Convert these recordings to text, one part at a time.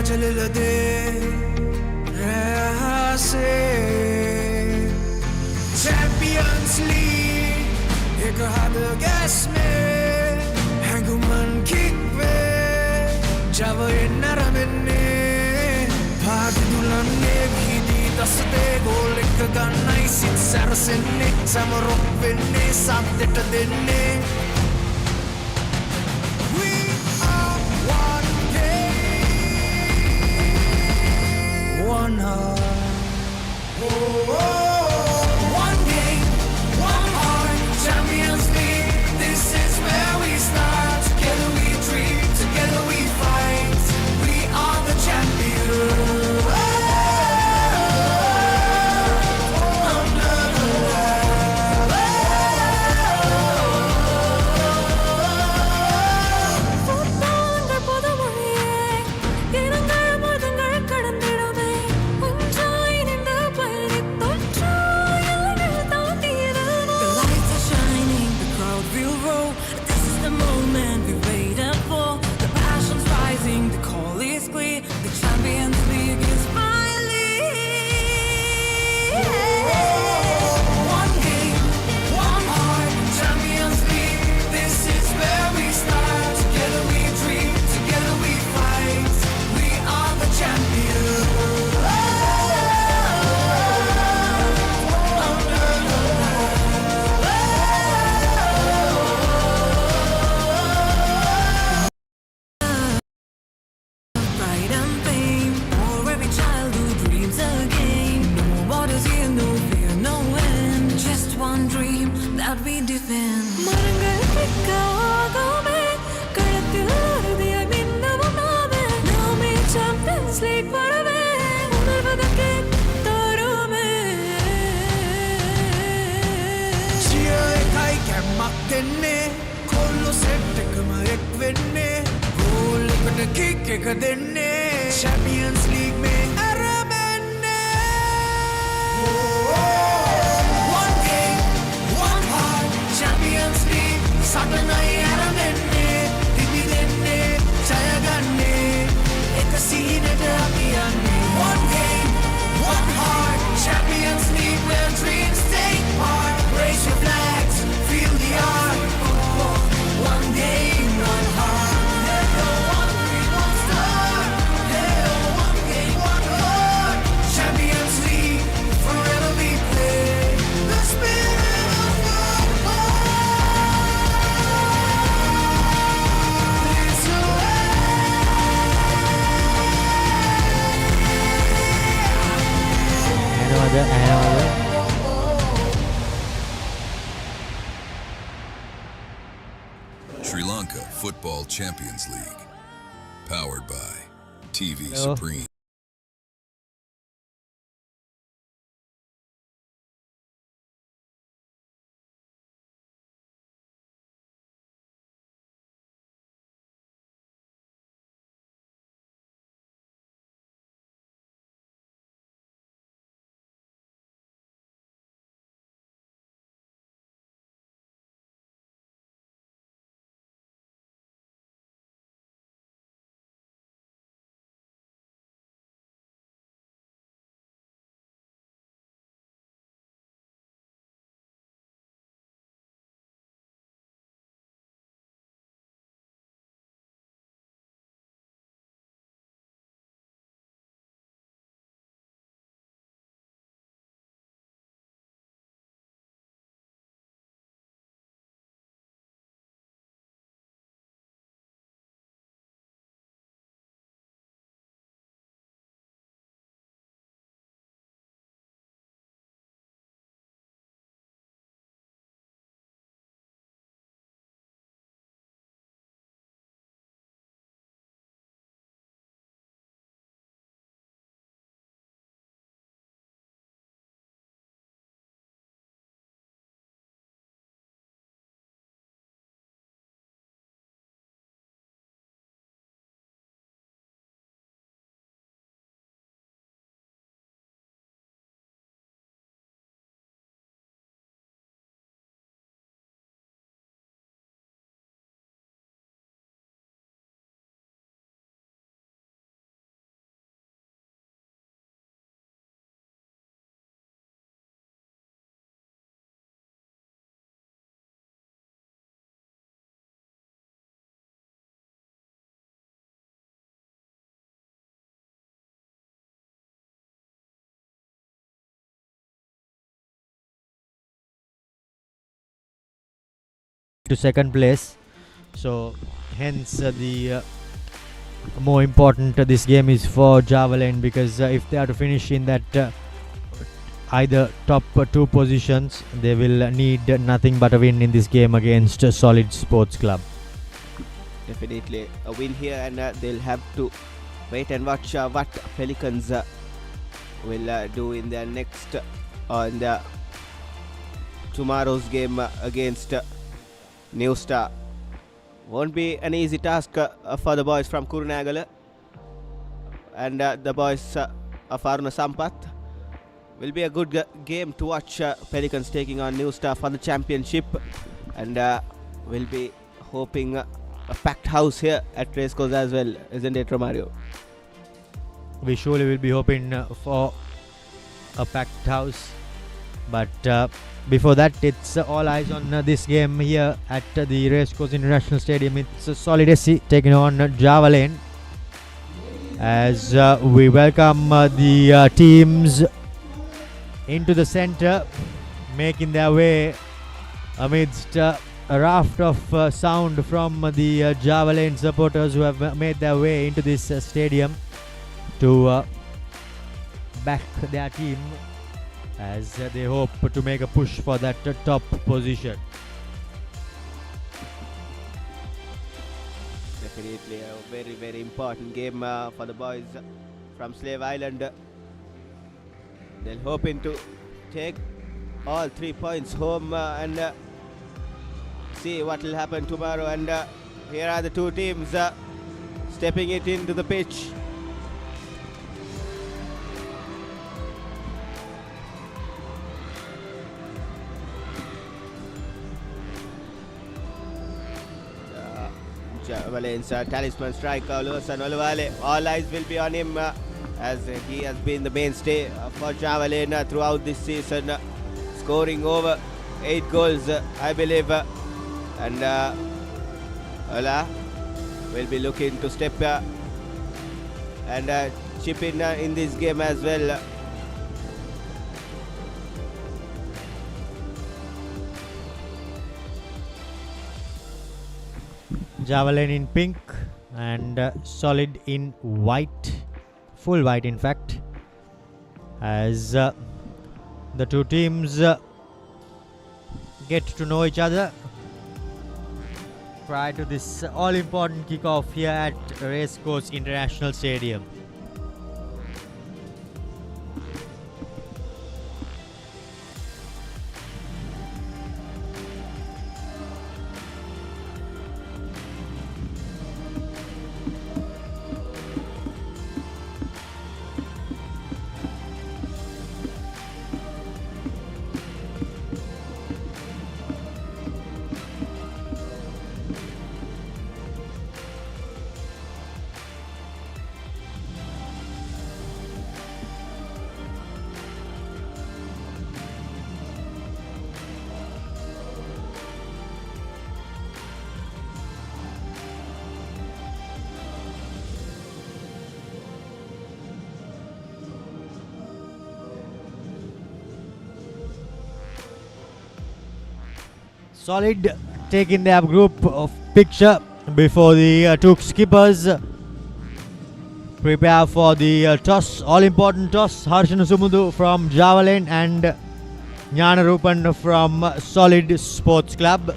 jalilade rase Champions League ek had gas mein hanguman kick pe java ennaramenne bhag dulanne bhidi dasde goal ek gannai sit sarasenne samarok wenne saddeta denne one heart. One game, one heart. Champions League. This is where we start. Together we dream, together we fight. We are the champions. Champions League में अरमन्ने One game, one heart Champions League सागनाई अरमन्ने Delhi देने जयगन्ने एक सीने डबियाने One game, one heart Champions League where dreams take part Raise your flags, feel the art One game, one heart Sri Lanka Football Champions League, powered by TV Supreme. to second place. So hence the more important this game is for Javelin, because if they are to finish in that either top 2 positions, they will need nothing but a win in this game against Solid Sports Club. Definitely a win here, and they'll have to wait and watch what Pelicans will do in their next in the tomorrow's game against New Star. Won't be an easy task for the boys from Kurunagala and the boys of Aruna Sampath. Will be a good game to watch. Pelicans taking on New Star for the championship, and we'll be hoping a packed house here at Racecourse as well, isn't it, Romario? We surely will be hoping for a packed house, but before that, it's all eyes on this game here at the Racecourse International Stadium. It's Solid SC taking on Javelin, as we welcome the teams into the center, making their way amidst a raft of sound from the Javelin supporters who have made their way into this stadium to back their team, as they hope to make a push for that top position. Definitely a very, very important game for the boys from Slave Island. They're hoping to take all 3 points home and see what will happen tomorrow. And here are the two teams stepping it into the pitch. Javelin's talisman striker Luasan Oluvale. All eyes will be on him as he has been the mainstay for Javelin throughout this season, scoring over 8 goals, I believe. And Ola will be looking to step and chip in this game as well. Javelin in pink and Solid in white, full white in fact, as the two teams get to know each other prior to this all-important kickoff here at Racecourse International Stadium. Solid taking their group of picture before the two skippers prepare for the toss, all-important toss. Harshana Sumudu from Javelin and Jnana Rupan from Solid Sports Club.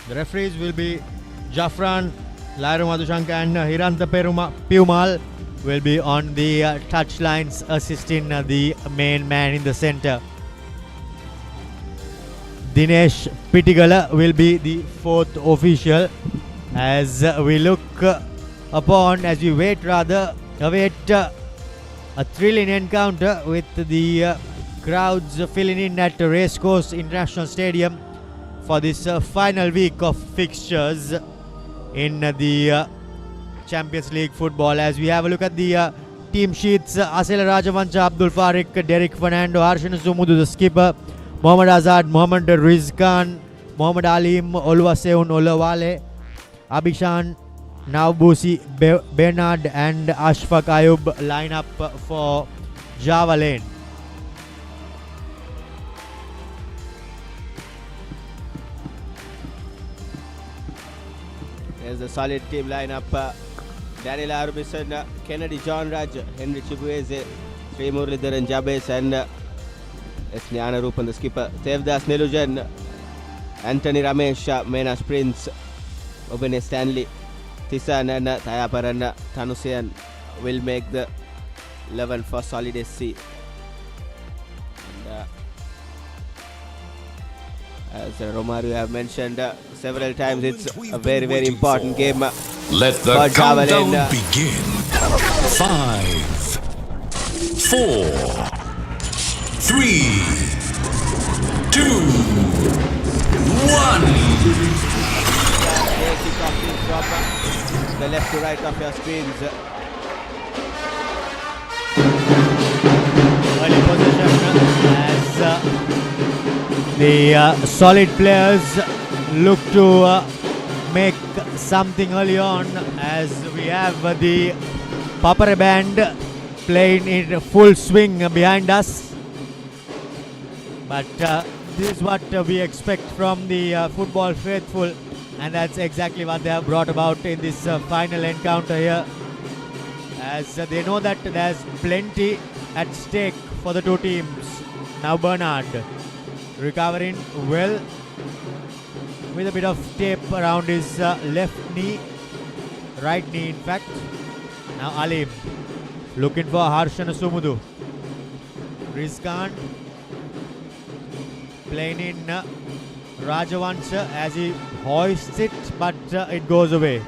The referees will be Jafran, Lairu Madhushanka and Hiranta Piumal will be on the touchlines assisting the main man in the center. Dinesh Pitigala will be the fourth official as we await a thrilling encounter with the crowds filling in at Racecourse International Stadium for this final week of fixtures in the Champions League football. As we have a look at the team sheets, Asela Rajavancha, Abdul Farik, Derek Fernando, Harshana Sumudu the skipper, Mohammad Azad, Mohammad Rizkan, Mohammad Alim, Oluwaseun Olawale, Abishan, Naubusi, Bernard and Ashfaq Ayub line up for Java Lane. There's a solid team lineup. Daniel Arbison, Kennedy John Raj, Henry Chibueze, Sri Muralidharan Jabez, and S. Jnanarupan, the skipper. Devdas Nilujan, Anthony Ramesh, Menas Prince, Obene Stanley, Tisan and Tayaparan Tanusian will make the 11 for Solid SC. And, as Romario have mentioned several times, it's a very, very important game. Let the countdown begin. 5, 4, 3, 2, 1. Kick off is from the left to right of your screens. Early possession as the Solid players look to make something early on, as we have the Papare band playing in full swing behind us. But this is what we expect from the football faithful, and that's exactly what they have brought about in this final encounter here, as they know that there's plenty at stake for the two teams. Now Bernard recovering well with a bit of tape around his left knee, right knee in fact. Now Alim looking for Harshan Sumudu. Rizkan playing in Rajavansha as he hoists it, but it goes away.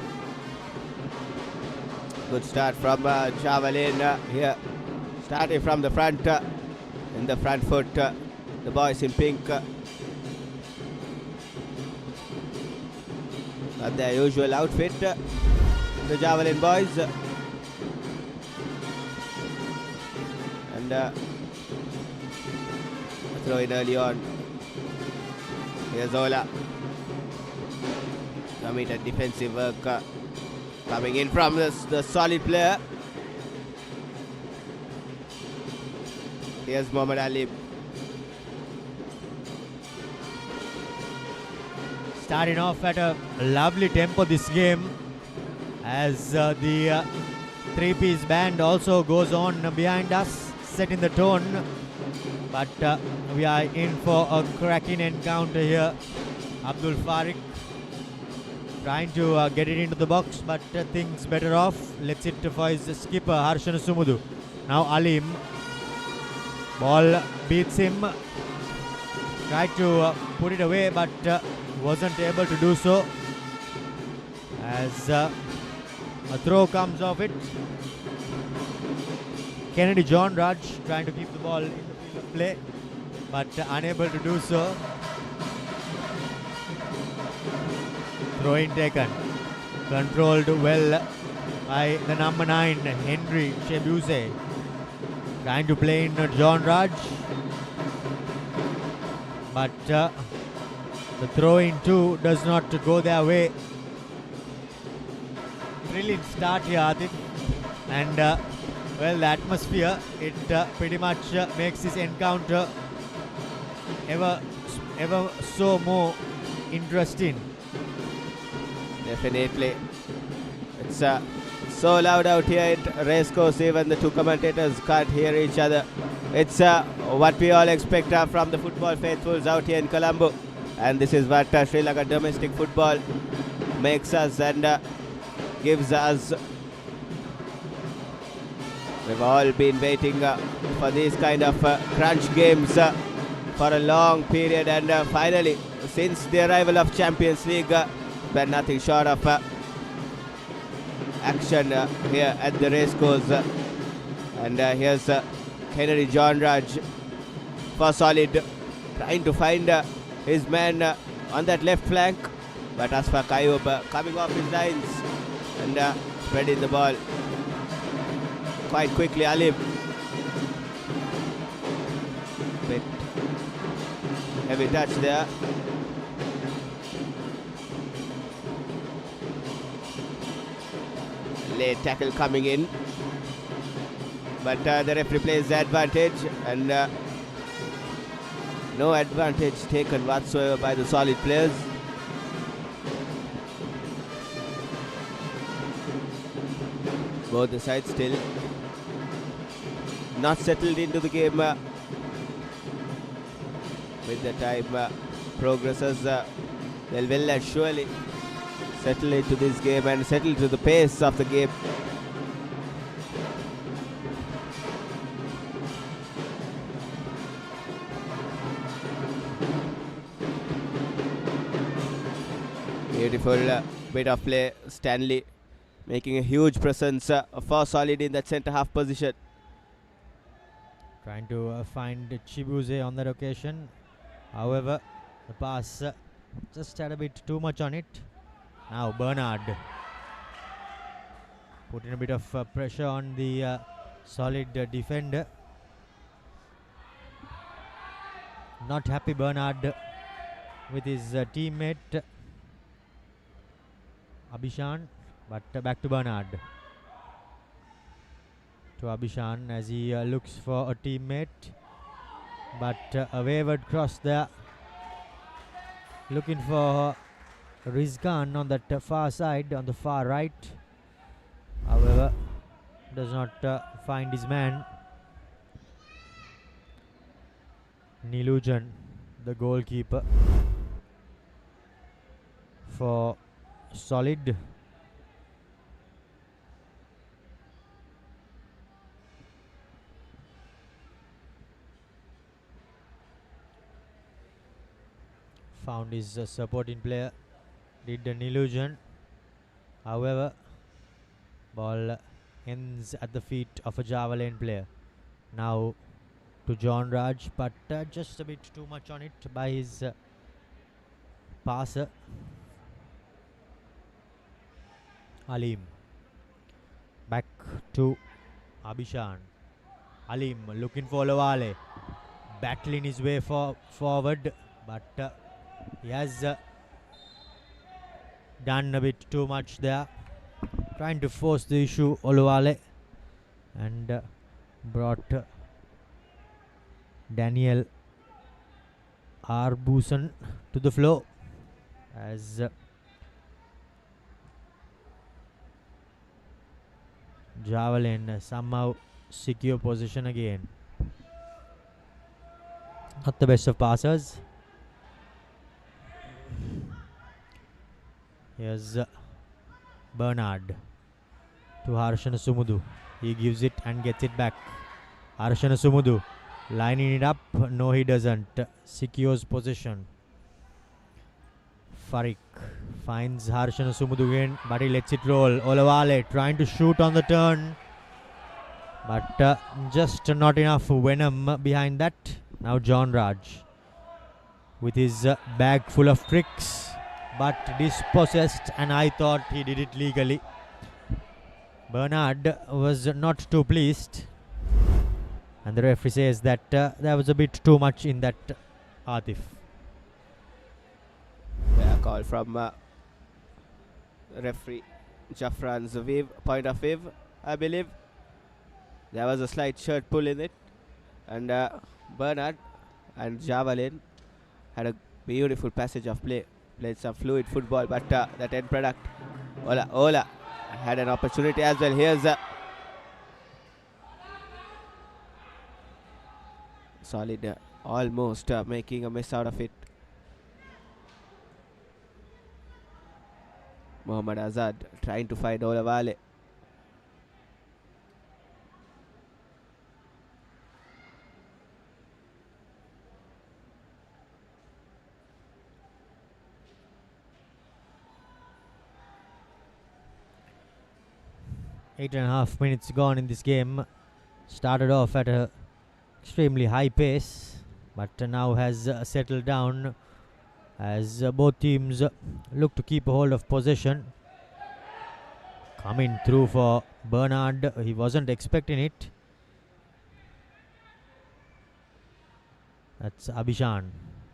Good start from Javelin here, starting from the front, in the front foot, the boys in pink. Not their usual outfit, the Javelin boys. And throw in early on. Here's Ola. Committed defensive work coming in from the Solid player. Here's Mohammad Ali. Starting off at a lovely tempo this game, as the three-piece band also goes on behind us, setting the tone. But we are in for a cracking encounter here. Abdul Farik trying to get it into the box, but things better off. Lets it for his skipper Harshan Sumudu. Now Alim, ball beats him. Tried to put it away, but wasn't able to do so, as a throw comes off it. Kennedy John Raj trying to keep the ball in the field of play, but unable to do so. Throw in taken, controlled well by the number 9 Henry Shebuse, trying to play in John Raj, but the throw-in too does not go their way. Brilliant start here, Adit. And well, the atmosphere, it pretty much makes this encounter ever so more interesting. Definitely. It's so loud out here at Racecourse, even the two commentators can't hear each other. It's what we all expect from the football faithfuls out here in Colombo. And this is what Sri Lanka domestic football makes us and gives us. We've all been waiting for these kind of crunch games for a long period, and finally, since the arrival of Champions League, but nothing short of action here at the Racecourse. And here's Kennedy John Raj for Solid, trying to find his man on that left flank, but as for Kayub coming off his lines and spreading the ball quite quickly. Alim, bit heavy touch there. Late tackle coming in. but the referee plays the advantage, and no advantage taken whatsoever by the Solid players. Both the sides still not settled into the game. With the time progresses, they'll well and surely settle into this game and settle to the pace of the game. Beautiful bit of play. Stanley making a huge presence for Solid in that centre half position. Trying to find Chibuze on that occasion. However, the pass just had a bit too much on it. Now Bernard putting a bit of pressure on the Solid defender. Not happy Bernard with his teammate Abhishan, but back to Bernard. To Abhishan as he looks for a teammate, but a wayward cross there. Looking for Rizgan on that far side, on the far right. However, does not find his man. Nilujan, the goalkeeper for Solid. Found his supporting player, did an illusion. However, ball ends at the feet of a Java lane player. Now to John Raj, but just a bit too much on it by his passer. Alim. Back to Abhishan. Alim looking for Lawale. Battling his way forward, but he has done a bit too much there. Trying to force the issue, Oluwale, and brought Daniel Arbusan to the floor as Javelin somehow secure position again. Not the best of passers. Here's Bernard to Harshana Sumudu. He gives it and gets it back. Harshana Sumudu lining it up. No, he doesn't. Secures position. Farik finds Harshana Sumudu again, but he lets it roll. Olawale trying to shoot on the turn, but just not enough venom behind that. Now John Raj with his bag full of tricks, but dispossessed, and I thought he did it legally. Bernard was not too pleased, and the referee says that there was a bit too much in that, Atif. Yeah, call from referee Jafran Zaviv, point of view, I believe. There was a slight shirt pull in it, and Bernard and Javelin had a beautiful passage of play. Played some fluid football, but that end product, Ola had an opportunity as well. Here's Solid almost making a mess out of it. Mohammad Azad trying to find Olawale. Eight and a half minutes gone in this game. Started off at a extremely high pace, but now has settled down as both teams look to keep a hold of possession. Coming through for Bernard, he wasn't expecting it. That's Abhishan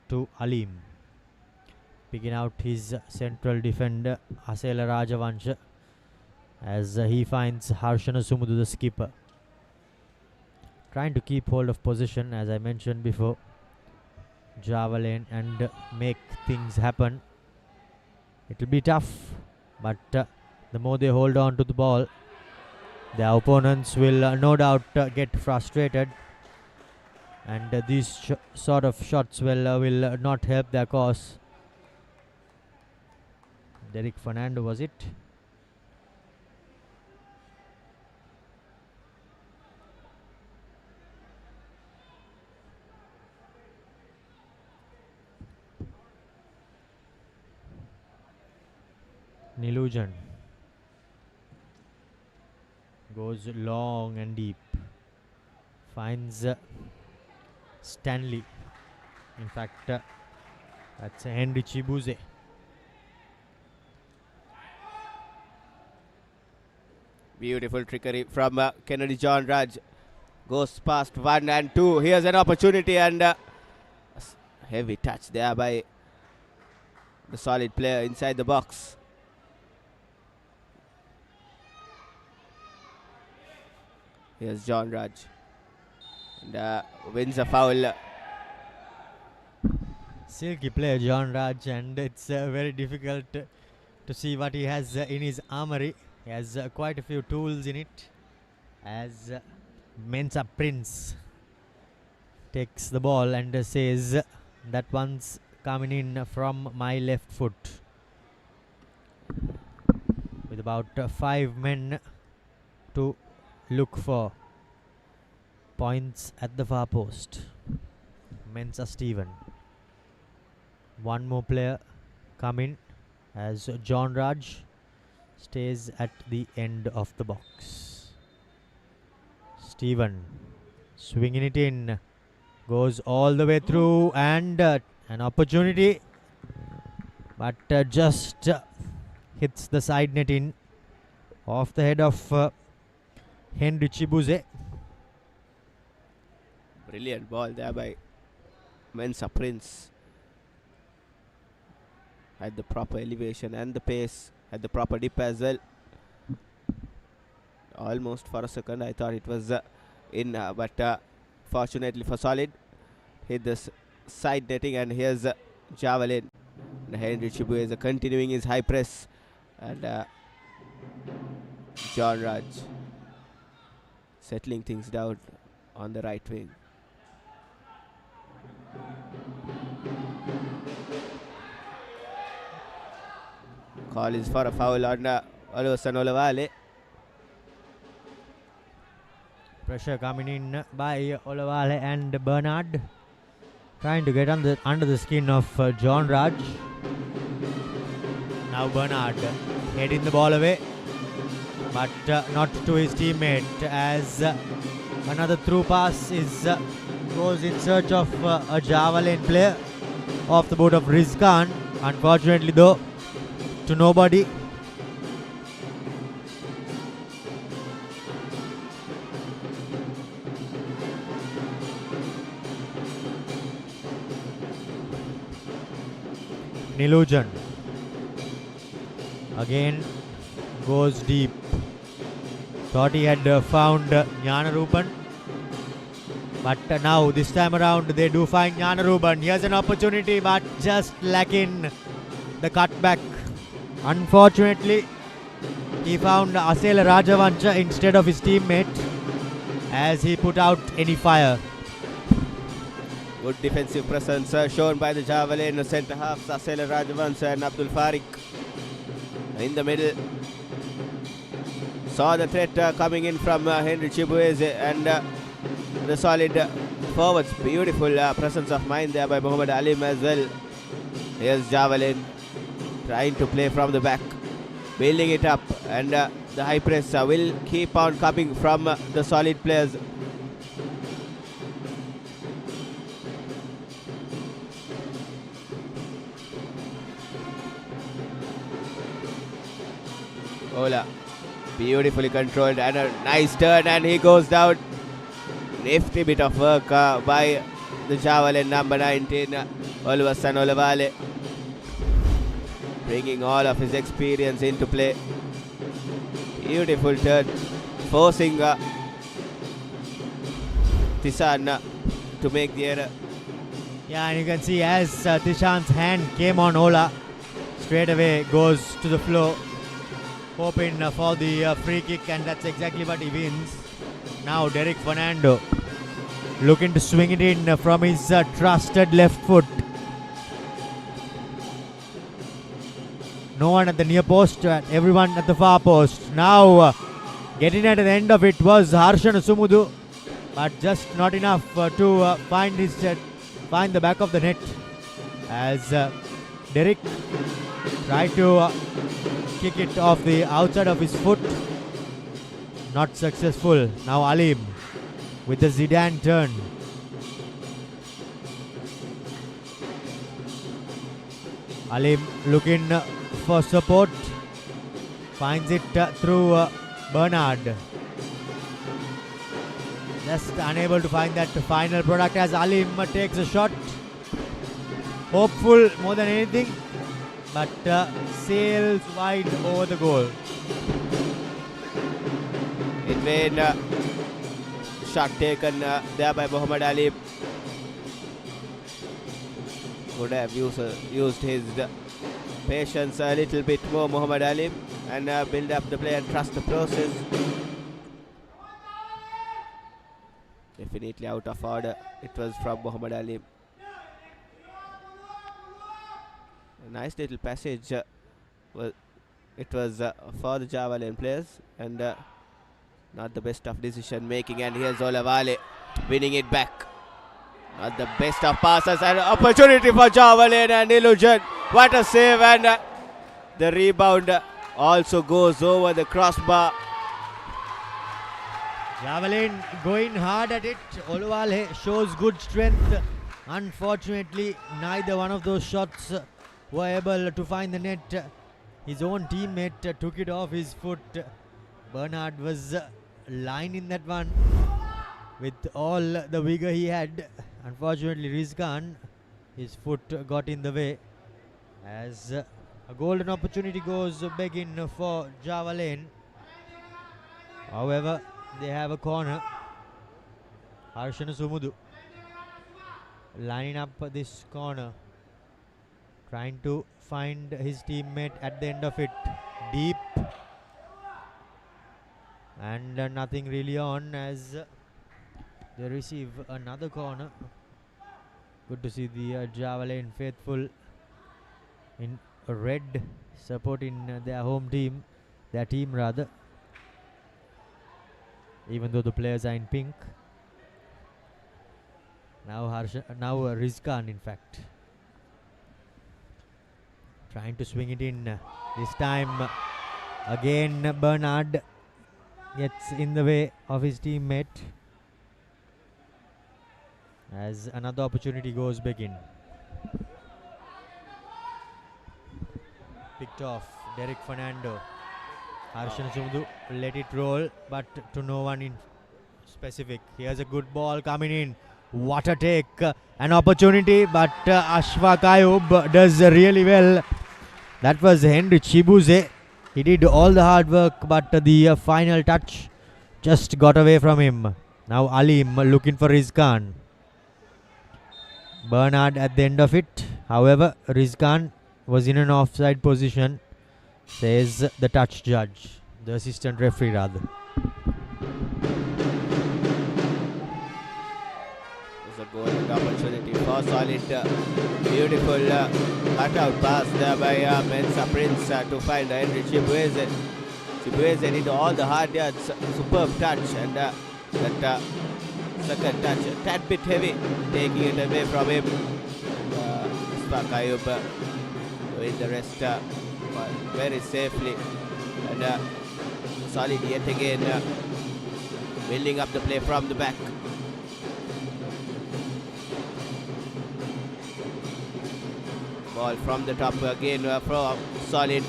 to Alim, picking out his central defender Asela Rajavansha as he finds Harshana Sumudu, the skipper. trying to keep hold of position, as I mentioned before. Javelin and make things happen. It will be tough, but the more they hold on to the ball, their opponents will no doubt get frustrated, and these sort of shots will not help their cause. Derek Fernando, was it? Nilujan goes long and deep, finds Stanley. In fact, that's Henry Chibuze. Beautiful trickery from Kennedy John Raj. Goes past 1 and 2. Here's an opportunity, and heavy touch there by the solid player inside the box. Here's John Raj, and wins a foul. Silky player John Raj, and it's very difficult to see what he has in his armory. He has quite a few tools in it, as Mensa Prince takes the ball and says, that one's coming in from my left foot. With about 5 men to look for points at the far post. Mensa Steven. One more player come in, as John Raj stays at the end of the box. Steven swinging it in, goes all the way through, and an opportunity, but just hits the side net in off the head of Henry Chibuze. Brilliant ball there by Mensa Prince. Had the proper elevation and the pace, had the proper dip as well. Almost for a second I thought it was in, but fortunately for solid, hit the side netting, and here's javelin. And Henry Chibuze continuing his high press, and John Raj settling things down on the right wing. Call is for a foul on Oluwaseun Olawale. Pressure coming in by Olawale and Bernard, trying to get under the skin of John Raj. Now Bernard heading the ball away, but not to his teammate, as another through pass goes in search of a javelin player off the boot of Rizkan. Unfortunately though, to nobody. Nilujan again goes deep. Thought he had found Gnanarupan, but now this time around they do find Gnanarupan. Here's an opportunity, but just lacking the cutback. Unfortunately, he found Asela Rajavancha instead of his teammate, as he put out any fire. Good defensive presence shown by the javelin centre halves, Asela Rajavancha and Abdul Farik in the middle. Saw the threat coming in from Henry Chibuze and the solid forwards. Beautiful presence of mind there by Muhammad Alim as well. Here's javelin trying to play from the back, building it up, and the high press will keep on coming from the solid players. Ola, beautifully controlled, and a nice turn, and he goes down. Nifty bit of work by the javelin number 19, Oluwaseun Olawale, bringing all of his experience into play. Beautiful turn, forcing Tisan to make the error. Yeah, and you can see as Tishan's hand came on Ola, straight away goes to the floor, hoping for the free kick, and that's exactly what he wins. Now Derek Fernando looking to swing it in from his trusted left foot. No one at the near post, everyone at the far post. Now getting at the end of it was Harshan Sumudu, but just not enough to find the back of the net, as Derek tried to kick it off the outside of his foot. Not successful. Now Alim with the Zidane turn. Alim looking for support. Finds it through Bernard. Just unable to find that final product as Alim takes a shot. Hopeful more than anything, but sails wide over the goal. In vain, shot taken there by Muhammad Ali. Could have used his patience a little bit more, Muhammad Ali, and build up the play and trust the process. Definitely out of order. It was from Muhammad Ali. A nice little passage. It was for the Java lane players, and not the best of decision making. And here's Olavale winning it back. Not the best of passes, and opportunity for Java lane and illusion. What a save, and the rebound also goes over the crossbar. Javelin going hard at it. Oluvale shows good strength. Unfortunately, neither one of those shots were able to find the net. His own teammate took it off his foot. Bernard was lying in that one with all the vigor he had. Unfortunately, Rizkan, his foot got in the way, as a golden opportunity goes begging for Java Lane. However, they have a corner. Harshana Sumudu lining up this corner, trying to find his teammate at the end of it. Deep, and nothing really on as they receive another corner. Good to see the Java Lane faithful in red supporting their home team, their team rather, even though the players are in pink. Now Rizkan, in fact, trying to swing it in. This time again Bernard gets in the way of his teammate, as another opportunity goes begin. Picked off Derek Fernando. Harshan Sumudu let it roll, but to no one in specific. Here's a good ball coming in. What a take. An opportunity, but Ashfaq Ayub does really well. That was Henry Chibuze. He did all the hard work, but the final touch just got away from him. Now Alim looking for Rizkan. Bernard at the end of it. However, Rizkan was in an offside position, says the touch judge, the assistant referee rather. It's a golden opportunity for Solid. Beautiful cutout pass there by Mensa Prince to find Henry Chibueze. Chibueze did all the hard yards. Superb touch, and that second touch a tad bit heavy, taking it away from him. Ashfaq Ayub doing the rest very safely, and Solid yet again building up the play from the back. Ball from the top again from Solid.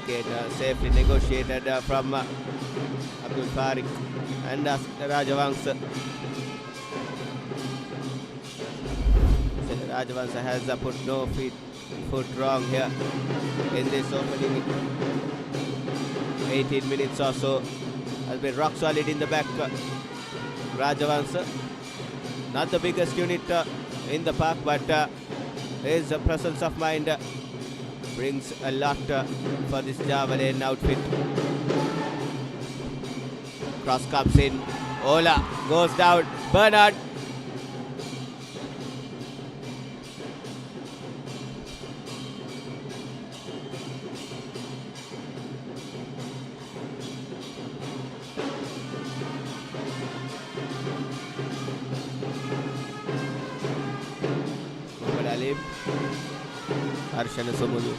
Again safely negotiated from Abdul Farik and Rajavangsa. Rajavangsa has put no foot wrong here in this opening 18 minutes or so. Has been rock solid in the back. Rajavansa. Not the biggest unit in the park, but his presence of mind brings a lot for this javelin outfit. Cross comes in. Ola goes down. Bernard. Harshana Somudu.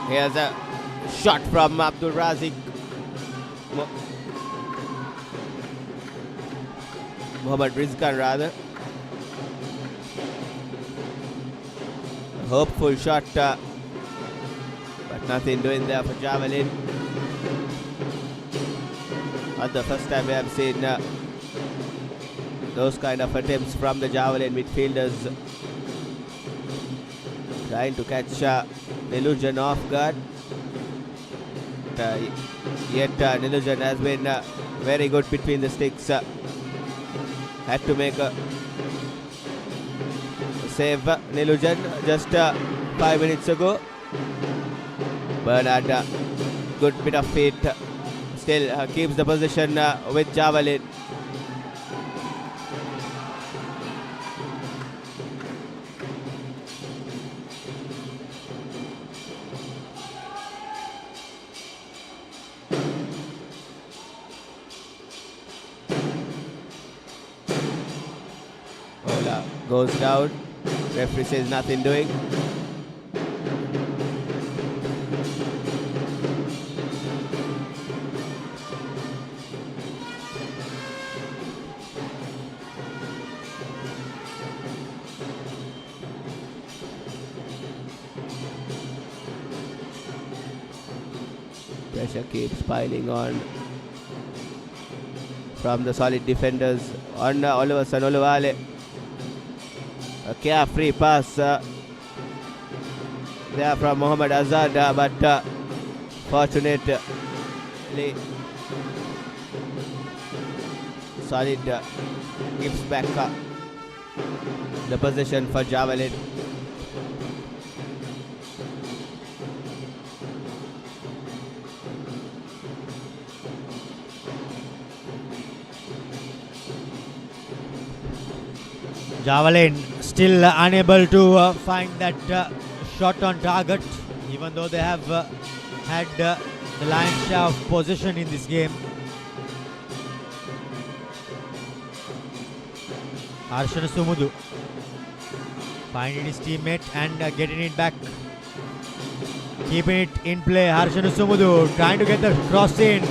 Here's a shot from Abdul Razik. Mohammad Rizkan rather. A hopeful shot, but nothing doing there for javelin. Not the first time we have seen those kind of attempts from the javelin midfielders, trying to catch Nilujan off guard. Yet Nilujan has been very good between the sticks. Had to make a save Nilujan just 5 minutes ago. Bernard, good bit of feet. Still keeps the position with javelin. Ola goes down. Referee says nothing doing. Pressure keeps piling on from the solid defenders on Oliver Sanoluvale. A carefree pass there from Mohammad Azad, but fortunately solid gives back the possession for javelin. Javelin still unable to find that shot on target, even though they have had the lion's share of possession in this game. Harshana Sumudu finding his teammate and getting it back. Keeping it in play. Harshana Sumudu trying to get the cross in.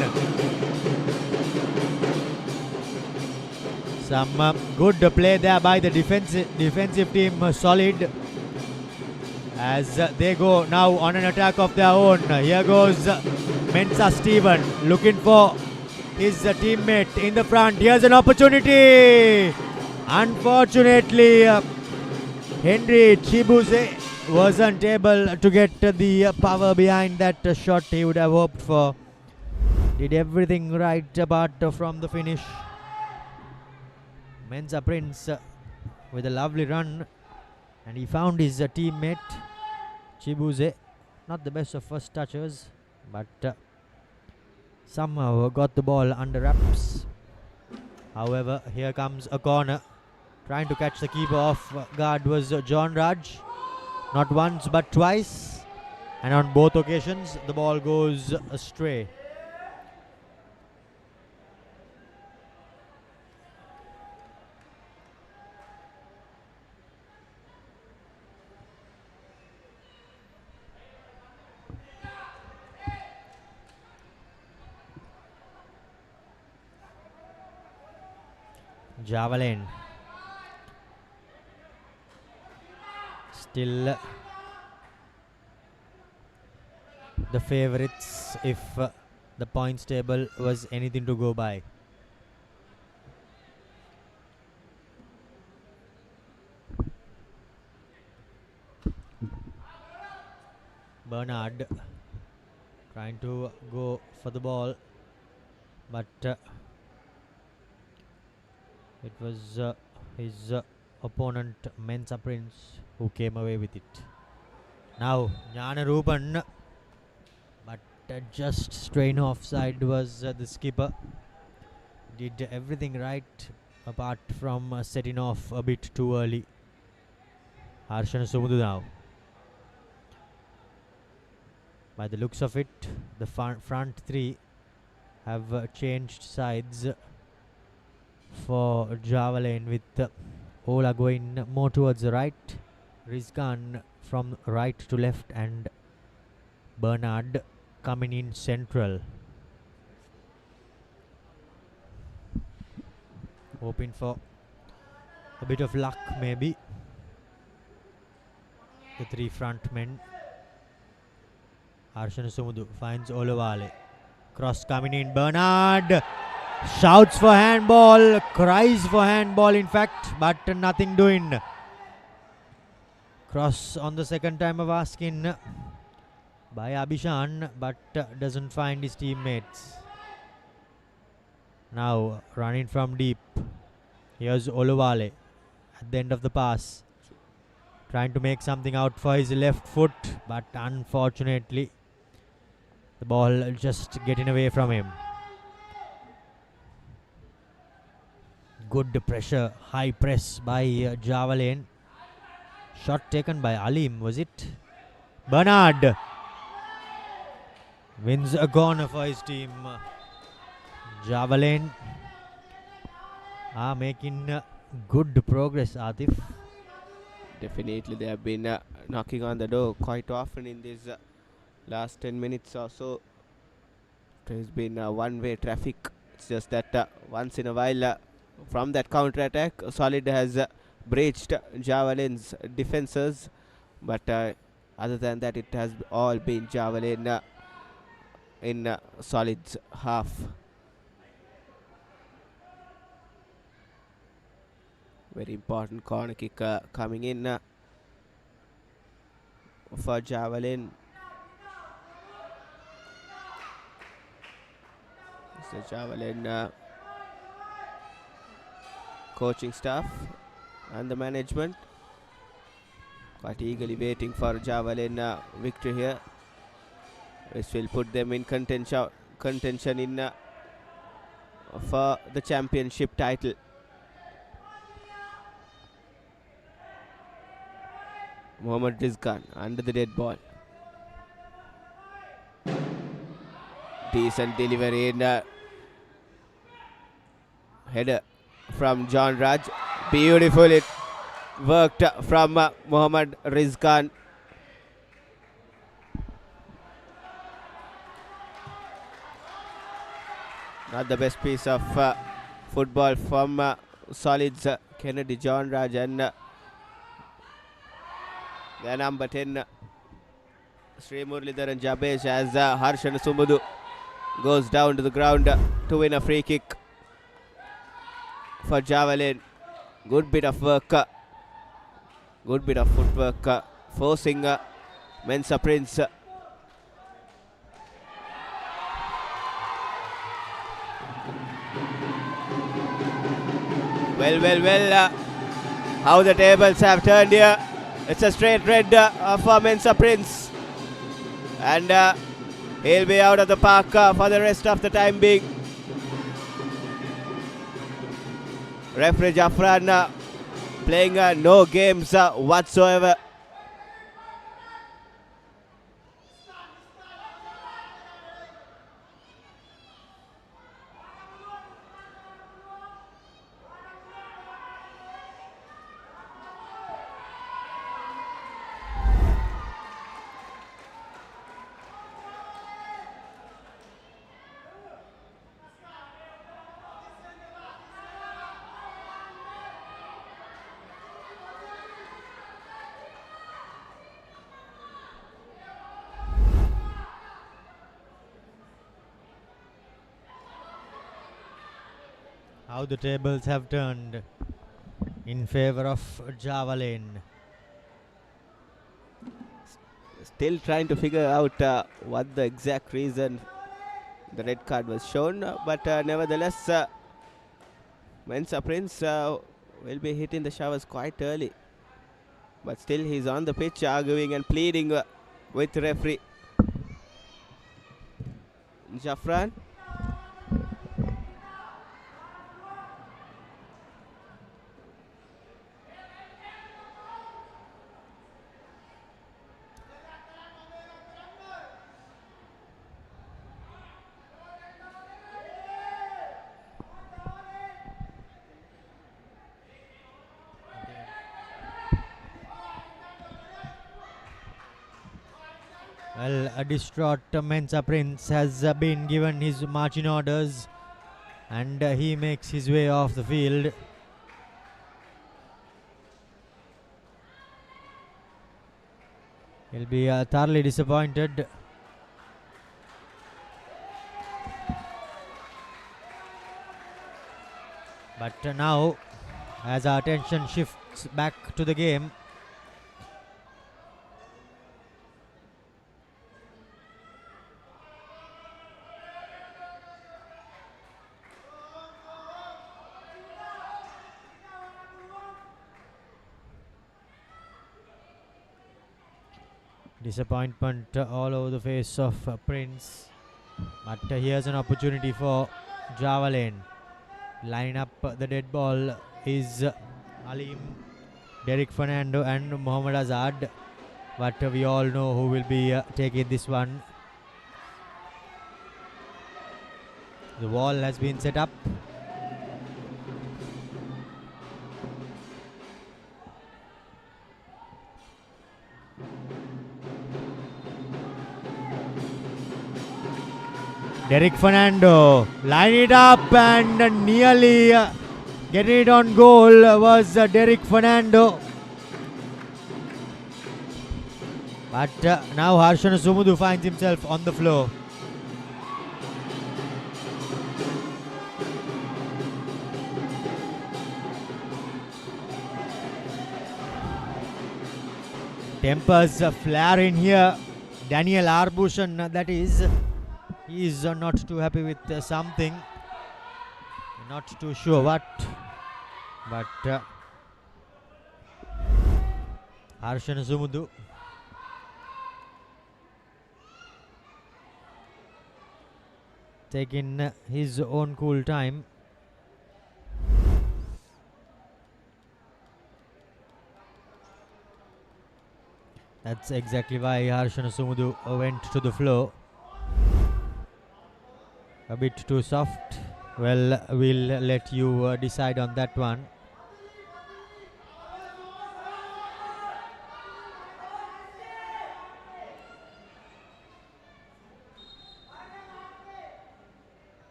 Some good play there by the defensive team, solid, as they go now on an attack of their own. Here goes Mensa Steven looking for his teammate in the front. Here's an opportunity. Unfortunately, Henry Chibuze wasn't able to get the power behind that shot he would have hoped for. Did everything right apart from the finish. Mensa Prince with a lovely run, and he found his teammate Chibuze. Not the best of first touchers, but somehow got the ball under wraps. However, here comes a corner. Trying to catch the keeper off guard was John Raj. Not once but twice, and on both occasions the ball goes astray. Javelin still the favourites if the points table was anything to go by. Bernard trying to go for the ball, but it was his opponent Mensa Prince who came away with it. Now Jnana Rupan, but just strain offside was the skipper. Did everything right apart from setting off a bit too early. Harshana Sumudu now. By the looks of it, the front three have changed sides for Javelin, with Ola going more towards the right, Rizkan from right to left, and Bernard coming in central. Hoping for a bit of luck, maybe. The three front men. Harshana Sumudu finds Olavale. Cross coming in. Bernard shouts for handball, cries for handball in fact, but nothing doing. Cross on the second time of asking by Abhishan, but doesn't find his teammates. Now running from deep. Here's Olavale at the end of the pass, trying to make something out for his left foot, but unfortunately the ball just getting away from him. Good pressure, high press by Javelin. Shot taken by Alim, was it? Bernard wins a corner for his team. Javelin are making good progress, Atif. Definitely, they have been knocking on the door quite often in these last 10 minutes or so. There's been one-way traffic. It's just that once in a while, from that counter-attack, Solid has breached Javelin's defenses. But other than that, it has all been Javelin in Solid's half. Very important corner kick coming in for Javelin. So Javelin coaching staff and the management quite eagerly waiting for Javelin victory here. This will put them in contention in for the championship title. Mohammad Rizkan under the dead ball. Decent delivery in header from John Raj. Beautiful it worked from Mohammad Rizkan. Not the best piece of football from Solid's Kennedy John Raj, and the number 10 Sri Muralidharan Jabesh, as Harshana Sumudu goes down to the ground to win a free kick for Javelin. Good bit of work, good bit of footwork, forcing Mensa Prince. Well, how the tables have turned here. It's a straight red for Mensa Prince, and he'll be out of the park for the rest of the time being. Referee Jafran playing no games whatsoever. How the tables have turned in favor of Javelin. Still trying to figure out what the exact reason the red card was shown, but nevertheless, Mensa Prince will be hitting the showers quite early. But still, he's on the pitch arguing and pleading with referee Jafran. Well, a distraught Mensa Prince has been given his marching orders, and he makes his way off the field. He'll be thoroughly disappointed. But now, as our attention shifts back to the game, disappointment all over the face of Prince. But here's an opportunity for Java Lane. Lining up the dead ball is Alim, Derek Fernando and Mohammad Azad. But we all know who will be taking this one. The wall has been set up. Derek Fernando line it up and nearly getting it on goal was Derek Fernando. But now Harshana Sumudu finds himself on the floor. Tempers flare in here. Daniel Arbushan, that is. He is not too happy with something. Not too sure what. But Harshana Sumudu taking his own cool time. That's exactly why Harshana Sumudu went to the floor. A bit too soft. Well, we'll let you decide on that one.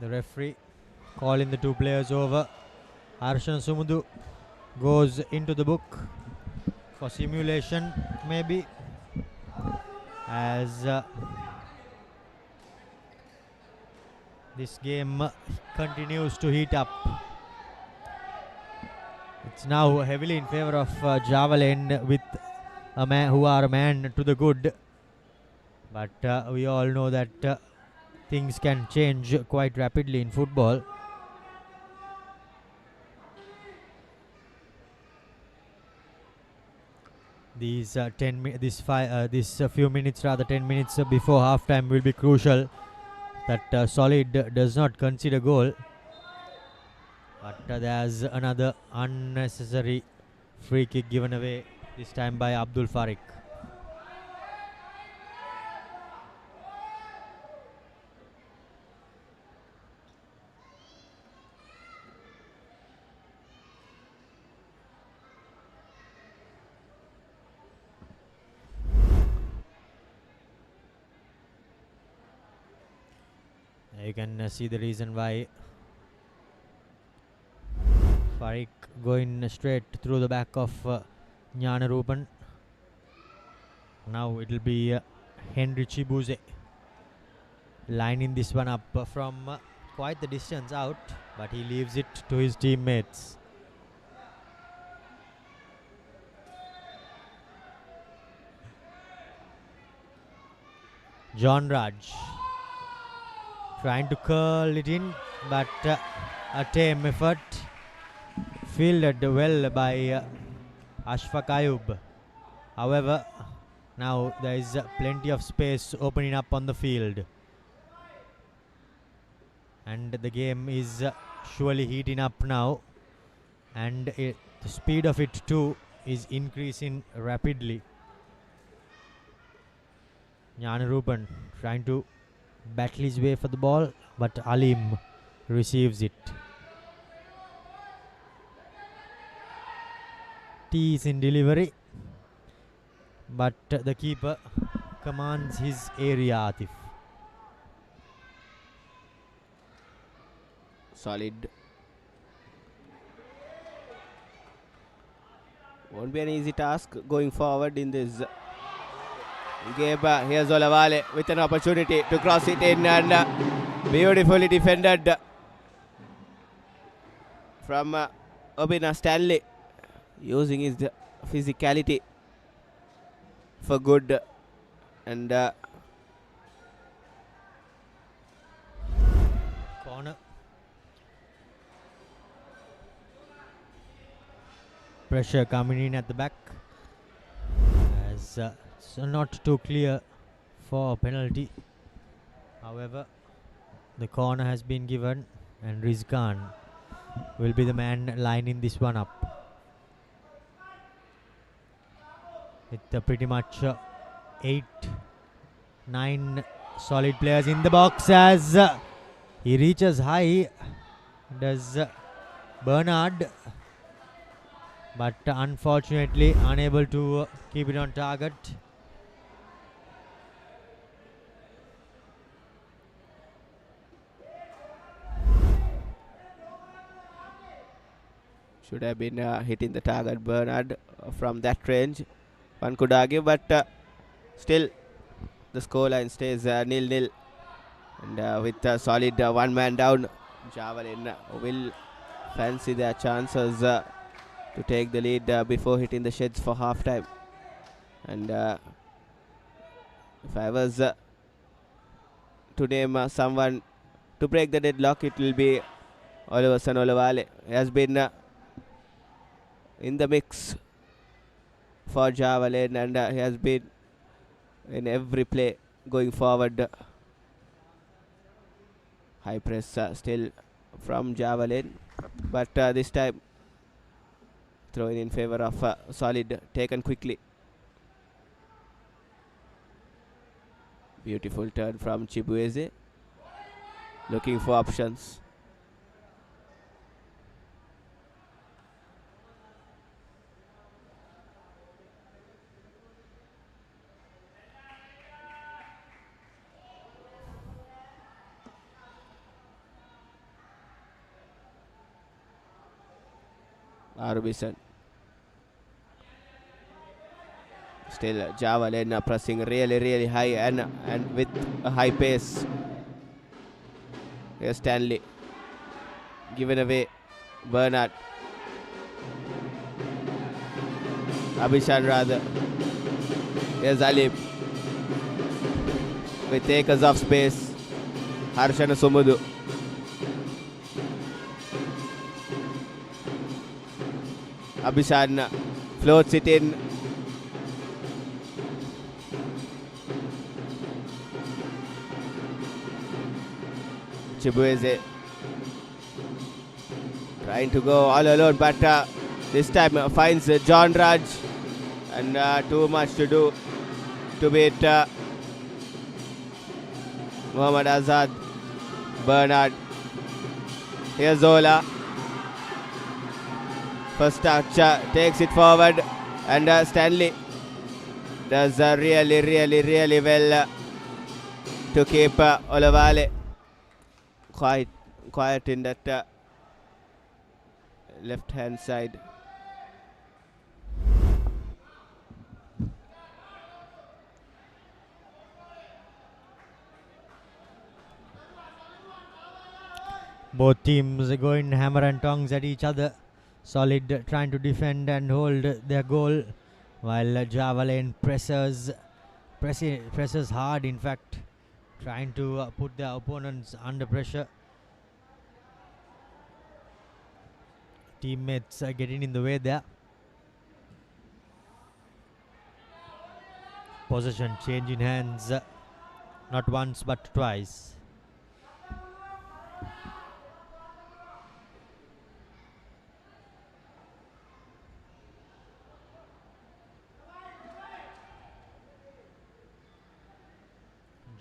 The referee calling the two players over. Harshan Sumudu goes into the book for simulation, maybe, as this game continues to heat up. It's now heavily in favor of Java Lane with a man who are a man to the good, but we all know that things can change quite rapidly in football. These 10 few minutes, rather 10 minutes before halftime, will be crucial. That Solid does not concede a goal, but there's another unnecessary free kick given away, this time by Abdul Farik. You can see the reason why. Farik going straight through the back of Jnanarupan. Now it will be Henry Chibuze lining this one up from quite the distance out, but he leaves it to his teammates. John Raj trying to curl it in, but a tame effort, fielded well by Ashfaq Ayub. However, now there is plenty of space opening up on the field, and the game is surely heating up now, and the speed of it too is increasing rapidly. Jnanarupan trying to battle his way for the ball, but Alim receives it. Tees in delivery, but the keeper commands his area, Atif. Solid. Won't be an easy task going forward in this game. Here's Olavale with an opportunity to cross it in, and beautifully defended from Obina Stanley, using his physicality for good, and corner. Pressure coming in at the back, as it's not too clear for a penalty. However, the corner has been given, and Rizkan will be the man lining this one up. With pretty much 8-9 solid players in the box, as he reaches high, does Bernard, but unfortunately unable to keep it on target. should have been hitting the target, Bernard, from that range, one could argue, but still the scoreline stays 0-0, and with a solid one man down, Javelin will fancy their chances to take the lead before hitting the sheds for half time. And if I was to name someone to break the deadlock, it will be Oliver Sanolavale. He has been in the mix for Javelin, and he has been in every play going forward. High press still from Javelin, but this time throwing in favor of solid, taken quickly. Beautiful turn from Chibueze, looking for options. Arbison. Still Javelin pressing really high and with a high pace. Here's Stanley. Given away. Bernard. Abhishan rather. Here's Alim. With acres of space. Harshana Sumudu. Abhishan floats it in. Chibueze trying to go all alone, but this time finds John Raj, and too much to do to beat Muhammad Azad. Bernard. Here's Zola. First touch, takes it forward, and Stanley does really well to keep Olavale quiet in that left hand side. Both teams going hammer and tongs at each other. Solid trying to defend and hold their goal, while Javelin presses hard, in fact, trying to put their opponents under pressure. Teammates getting in the way there. Possession change in hands, not once but twice.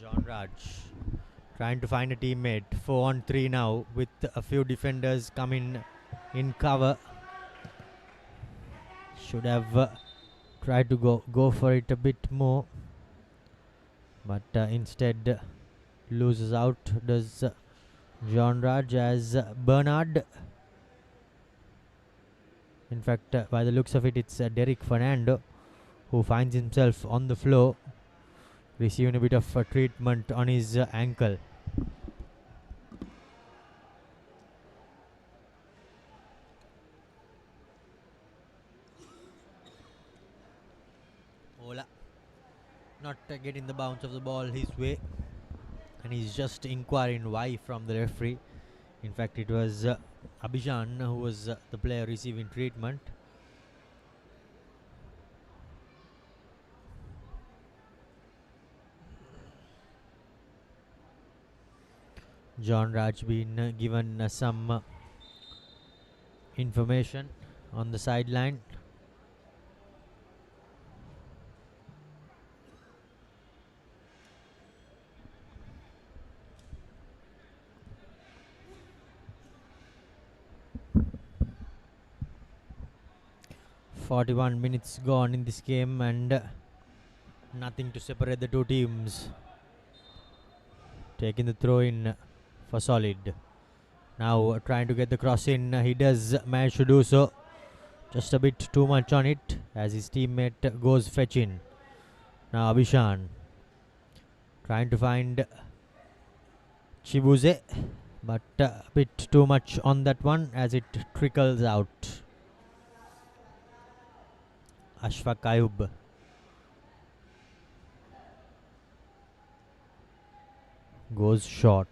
John Raj trying to find a teammate. 4-on-3 now with a few defenders coming in cover. Should have tried to go for it a bit more, but instead loses out does John Raj as Bernard. In fact, by the looks of it, it's Derek Fernando who finds himself on the floor, receiving a bit of treatment on his ankle. Ola not getting the bounce of the ball his way, and he's just inquiring why from the referee. In fact, it was Abhijan who was the player receiving treatment. John Raj been given some information on the sideline. "41 minutes gone in this game and nothing to separate the two teams." Taking the throw in for Solid. Now trying to get the cross in. He does manage to do so. Just a bit too much on it as his teammate goes fetching. Now Abhishan trying to find Chibuze, but a bit too much on that one as it trickles out. Ashfaq Ayub goes short.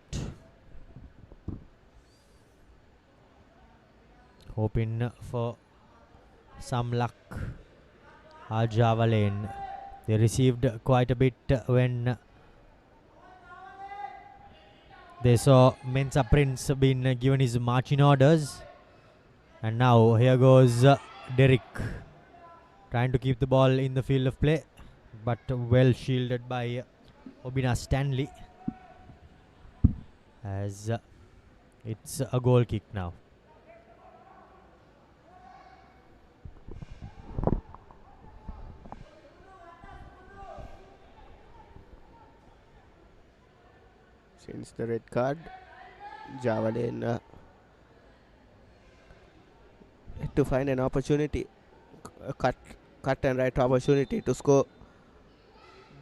Hoping for some luck. Java Lane. They received quite a bit when they saw Mensa Prince being given his marching orders. And now here goes Derek, trying to keep the ball in the field of play, but well shielded by Obina Stanley, as it's a goal kick now. Since the red card, Javelin to find an opportunity, a cut and right opportunity to score.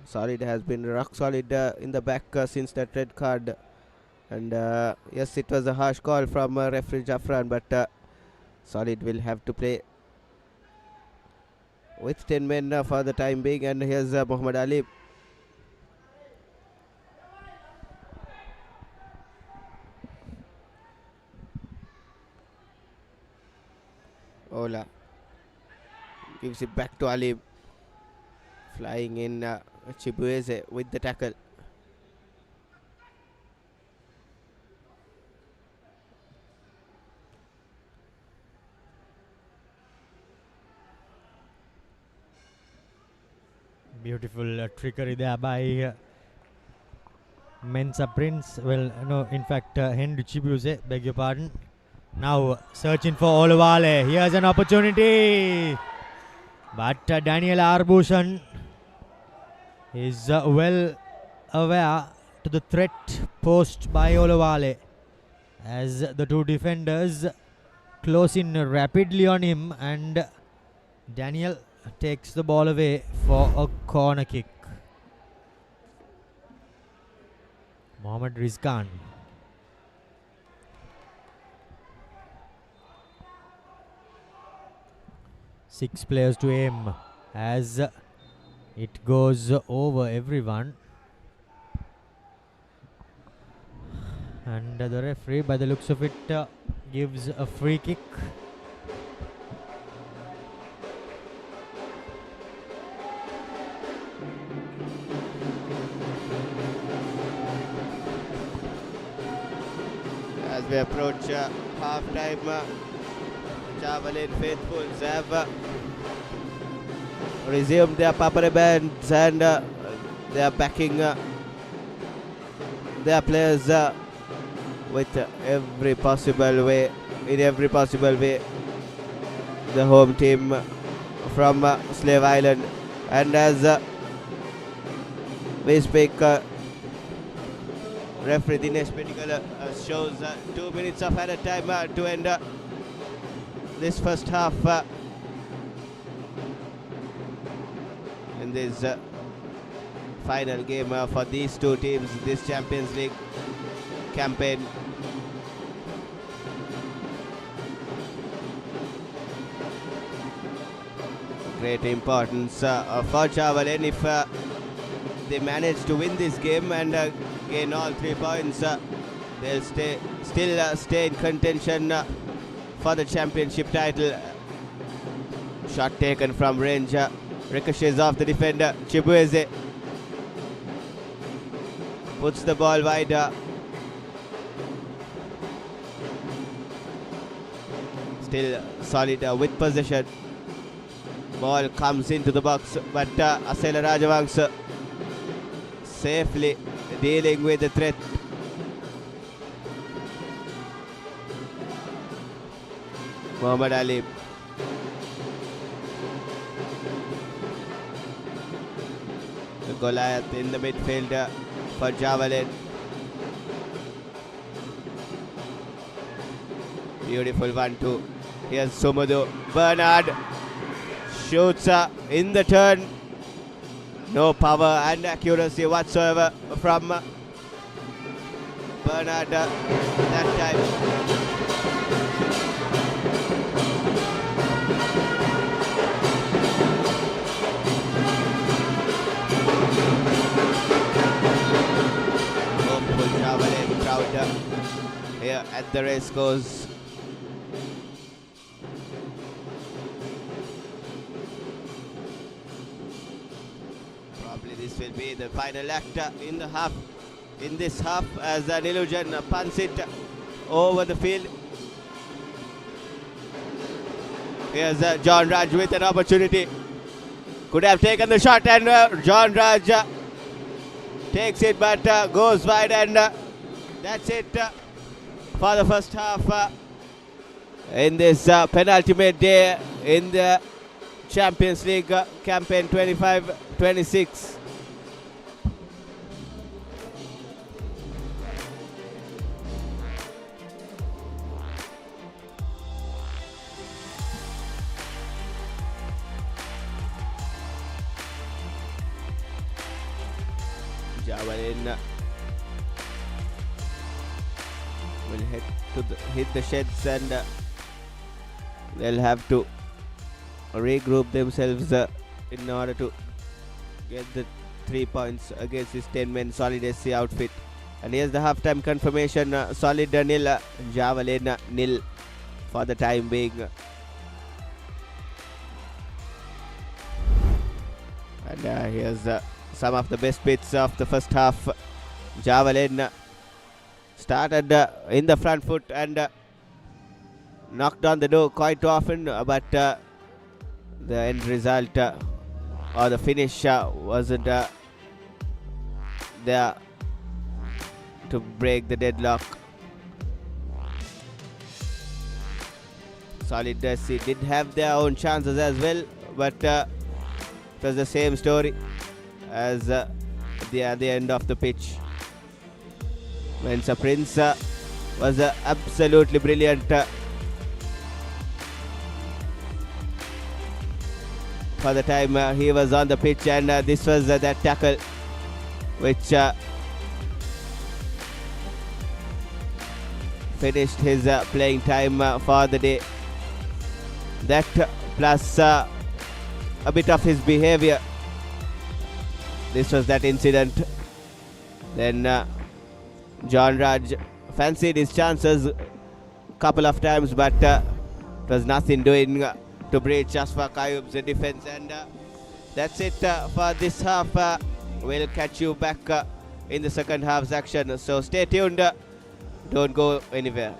Solid has been rock solid in the back since that red card, and yes, it was a harsh call from referee Jaffran, but Solid will have to play with 10 men for the time being. And here's Muhammad Ali. Ola gives it back to Ali, flying in Chibueze with the tackle. Beautiful trickery there by Mensa Prince. Well, no, in fact, Henry Chibuze, beg your pardon. Now searching for Olawale. Here's an opportunity, but Daniel Arbushan is well aware to the threat posed by Olawale, as the two defenders close in rapidly on him, and Daniel takes the ball away for a corner kick. Mohammad Rizkan 6 players to aim as it goes over everyone. And the referee, by the looks of it, gives a free kick. As we approach half-time, Javelin faithfuls have resumed their Papare bands and they are backing their players with every possible way, in every possible way. The home team from Slave Island, and as we speak, referee Dinesh Pedigal shows 2 minutes of added time to end this first half in this final game for these two teams, this Champions League campaign. Great importance for Javelin. If they manage to win this game and gain all 3 points, they'll still stay in contention for the championship title. Shot taken from range, ricochets off the defender. Chibueze puts the ball wide. Still solid with possession. Ball comes into the box, but Asela Rajavangsa safely dealing with the threat. Muhammad Ali. The Goliath in the midfield for Javelin. Beautiful 1-2. Here's Sumudu. Bernard shoots in the turn. No power and accuracy whatsoever from Bernard that time. Hopeful Javelin crowd here at the Racecourse. This will be the final act in this half as an illusion punts it over the field. Here's John Raj with an opportunity. Could have taken the shot, and John Raj takes it but goes wide, and that's it for the first half in this penultimate day in the Champions League campaign 25-26. Javelin will hit the sheds, and they'll have to regroup themselves in order to get the 3 points against this 10-man Solid SC outfit. And here's the halftime confirmation. Solid nil, Javelin nil for the time being. And here's some of the best bits of the first half. Javelin started in the front foot and knocked on the door quite often, but the end result or the finish wasn't there to break the deadlock. Solid SC did have their own chances as well, but it was the same story as at the end of the pitch. Mensa Prince was absolutely brilliant for the time he was on the pitch, and this was that tackle which finished his playing time for the day. That plus a bit of his behavior. This was that incident. Then John Raj fancied his chances a couple of times, but it was nothing doing to breach Ashfaq Ayub's defense. And that's it for this half. We'll catch you back in the second half's action. So stay tuned. Don't go anywhere.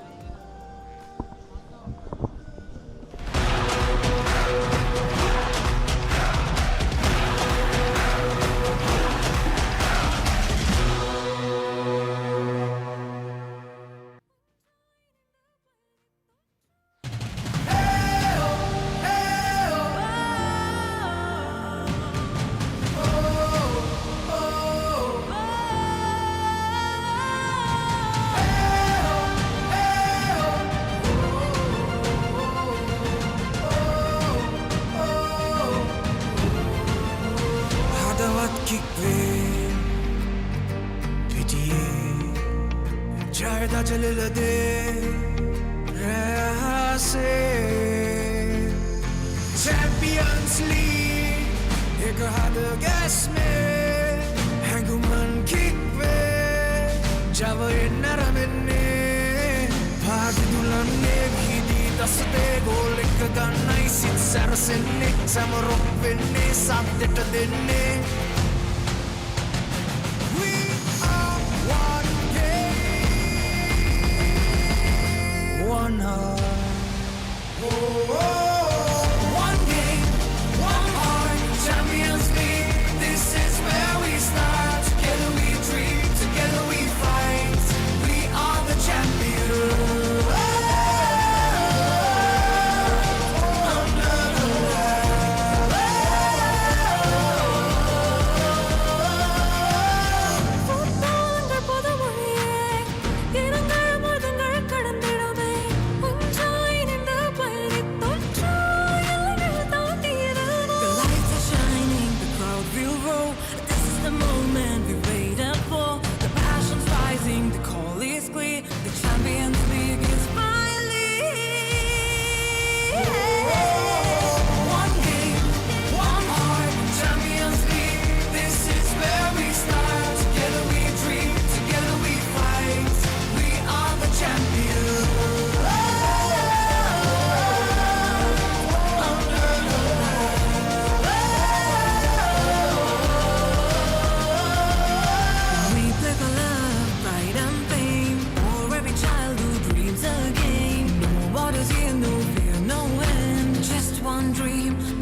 Champions League, एक हाथ gas में हैंगुमन kick पे जब ये नरमने भाग दुलने भीदी दस्ते गोल एक गन्ना इसी सरसने समरों बिन्ने साथ देने We are one game, one heart. One game, one heart, Champions League. This is where we start. Together we dream, together we fight. We are the champions. Under the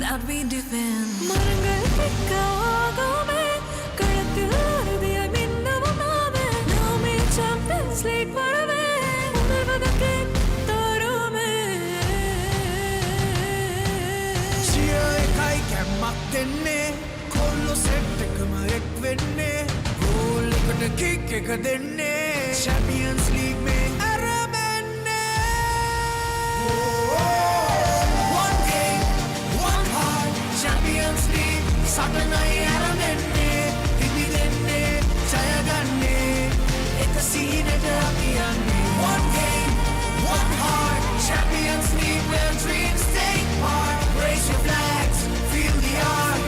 that we defend. மரங்கள் பிக்க ஆகாமே களத்தில் அறுதியாய் மின்னவும் நாமே நாமே champions league வரவே உணர்வதற்கு தருமே Cheer kai kämmak denne kollo settekama ek venne goal eකට kick එක denne Champions League mein arabenne One game, one heart, Champions League සටනයි ආරම්භෙන්නේ හිමි දෙන්නේ ජය ගන්නේ එක සීනට අපි යන්නේ One game, one heart, Champions League where dreams take part Raise your flags, feel the art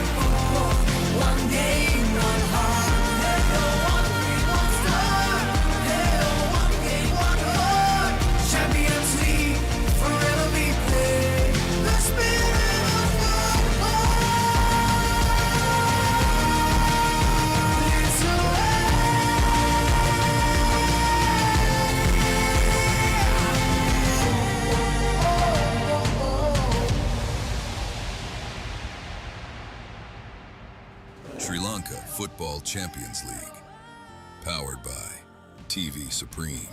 One game, one heart One dream, one star One game, one heart Champions League, forever we play The spirit of football It's Sri Lanka Football Champions League. Powered by TV Supreme.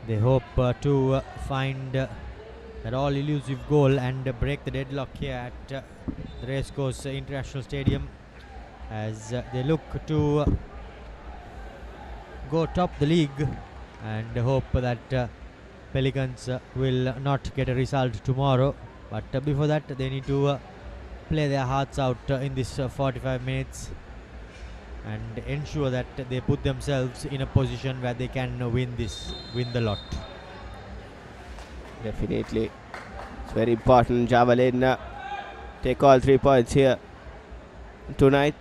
they hope to find that all elusive goal and break the deadlock here at the Racecourse International Stadium, as they look to go top the league, and hope that Pelicans will not get a result tomorrow. But before that, they need to play their hearts out in this 45 minutes and ensure that they put themselves in a position where they can win the lot. Definitely. It's very important. Javelin take all 3 points here tonight.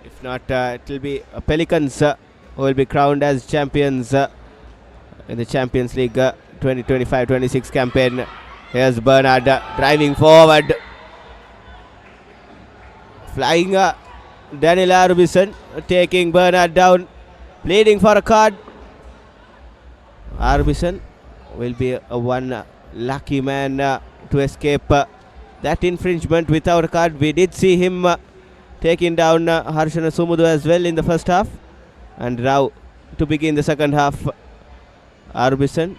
If not, it will be Pelicans who will be crowned as champions in the Champions League 2025-26 campaign. Here's Bernard driving forward. Flying Daniel Arbison, taking Bernard down, pleading for a card. Arbison will be one lucky man to escape that infringement without a card. We did see him taking down Harshana Sumudu as well in the first half. And now to begin the second half, Arbison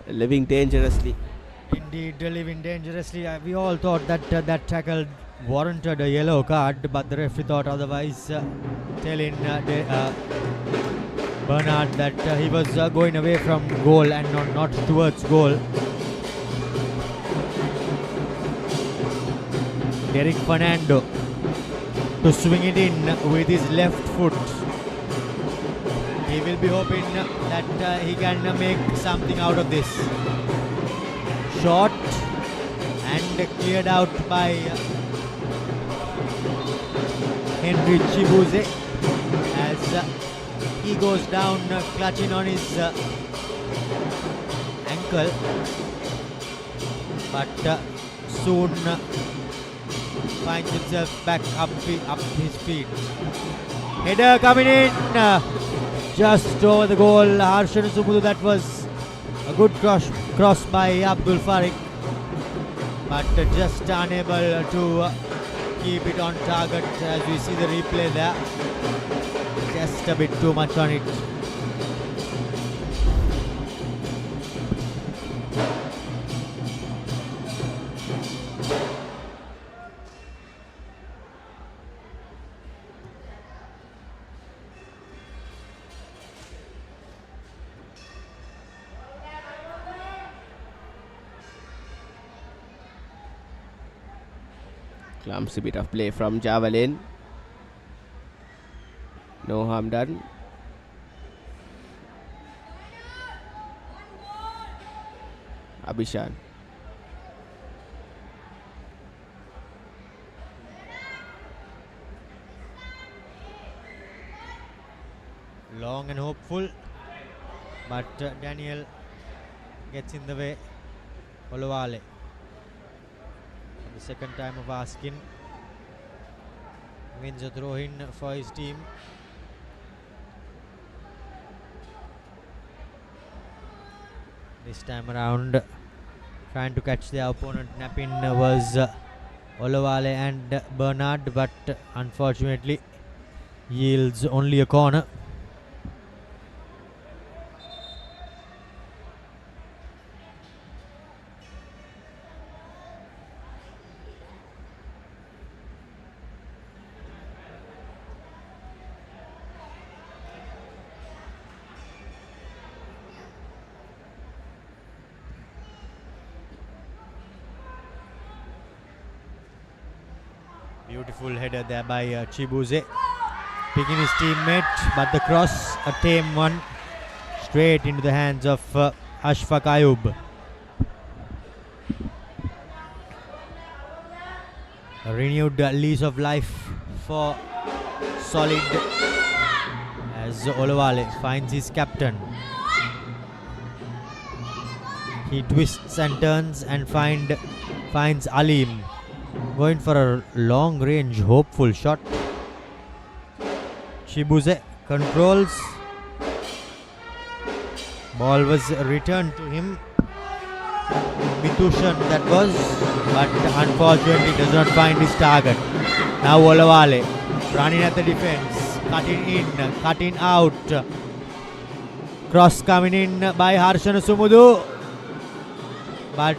living dangerously. Indeed, living dangerously. We all thought that that tackle warranted a yellow card, but the referee thought otherwise, telling Bernard that he was going away from goal and not towards goal. Derek Fernando to swing it in with his left foot. He will be hoping that he can make something out of this. Shot and cleared out by Henry Chibuze as he goes down clutching on his ankle, but soon finds himself back up his feet. Header coming in just over the goal. Harshan Sumudu, that was a good cross by Abdul Farik, but just unable to keep it on target, as we see the replay there. Just a bit too much on it. Clumsy bit of play from Javelin. No harm done. Abhishan. Long and hopeful, but Daniel gets in the way. Olawale, for the second time of asking, wins a throw-in for his team. This time around, trying to catch the opponent napping was Olawale and Bernard, but unfortunately yields only a corner. Beautiful header there by Chibuze, picking his teammate, but the cross, a tame one, straight into the hands of Ashfaq Ayub. A renewed lease of life for Solid as Olawale finds his captain. He twists and turns and finds Alim. Going for a long range hopeful shot. Chibuze controls. Ball was returned to him. Mitushan that was, but unfortunately does not find his target. Now Olawale running at the defense. cutting in, cutting out. Cross coming in by Harshana Sumudu, but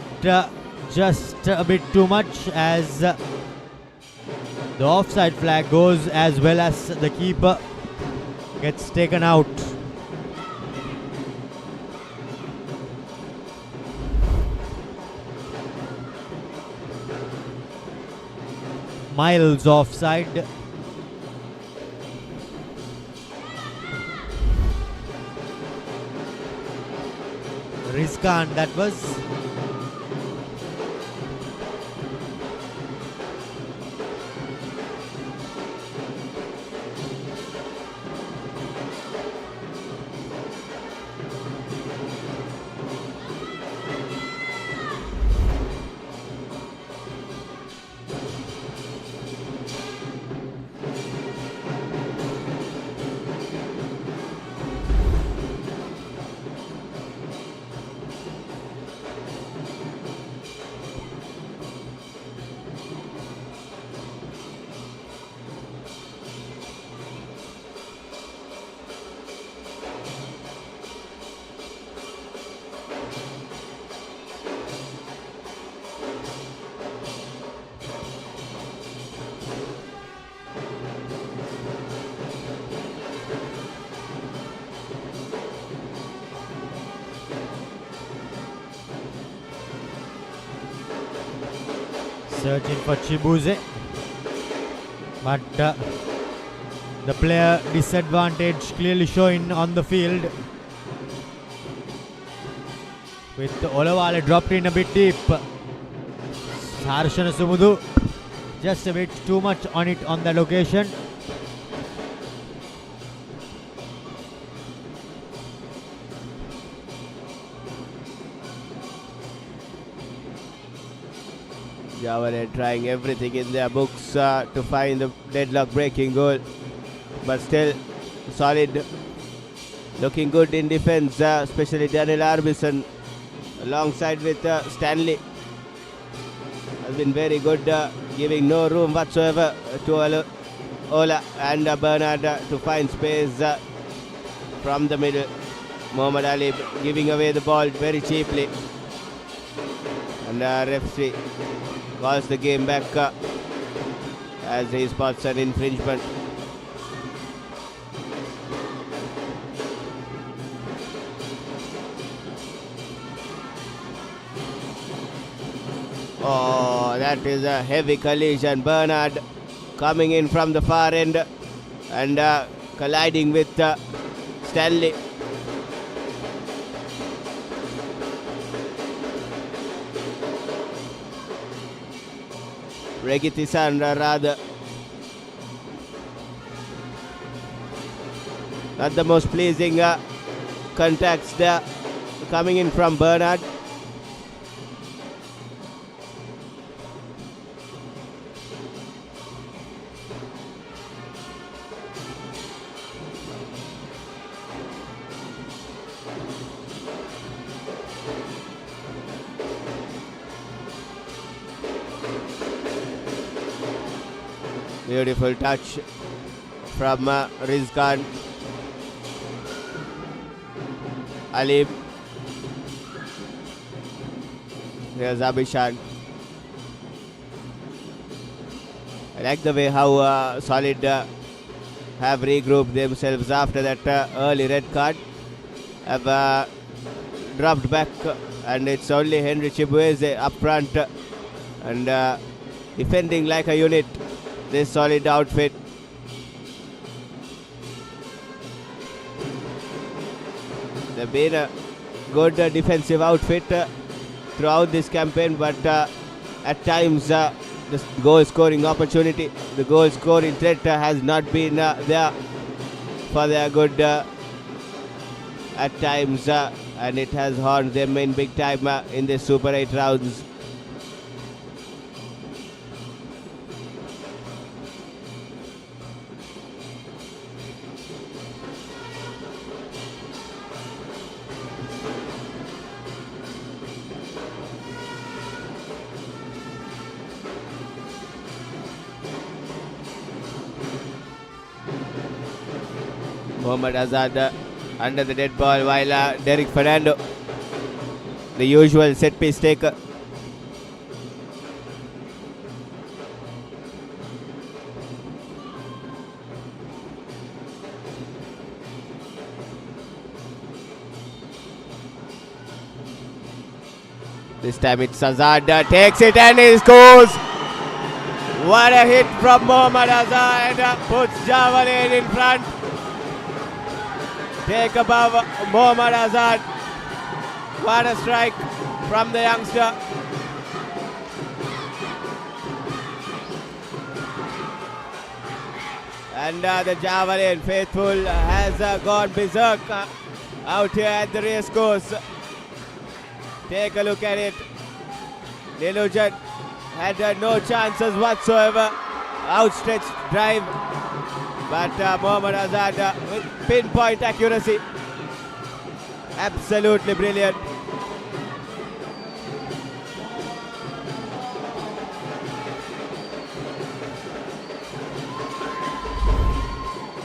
just a bit too much as the offside flag goes, as well as the keeper gets taken out. Miles offside. Rizkan, that was. Searching for Chibuze, but the player disadvantage clearly showing on the field, with Olawale dropped in a bit deep. Harshana Sumudu just a bit too much on it on that location. Javale trying everything in their books to find the deadlock breaking goal, but still solid, looking good in defense, especially Daniel Arbison alongside with Stanley has been very good, giving no room whatsoever to Ola and Bernard to find space from the middle. Muhammad Ali giving away the ball very cheaply, and referee calls the game back as he spots an infringement. Oh, that is a heavy collision. Bernard coming in from the far end and colliding with Stanley. Regiti Sandra rather. Not the most pleasing contacts there coming in from Bernard. Beautiful touch from Rizkan. Ali. Here's Abhishan. I like the way how Solid have regrouped themselves after that early red card. Have dropped back, and it's only Henry Chibueze up front and defending like a unit. This Solid outfit. They've been a good defensive outfit throughout this campaign, but at times the goal scoring opportunity, the goal scoring threat has not been there for their good at times, and it has harmed them in big time in the Super 8 rounds. Mohammad Azad under the dead ball, while Derek Fernando, the usual set piece taker. This time it's Azad, takes it and he scores. What a hit from Mohammad Azad, puts Javelin in front. Take above Mohammad Azad. What a strike from the youngster. And the Javelin faithful has gone berserk out here at the racecourse. Take a look at it. Nilujan had no chances whatsoever. Outstretched drive. But Mohammad Azad with pinpoint accuracy. Absolutely brilliant.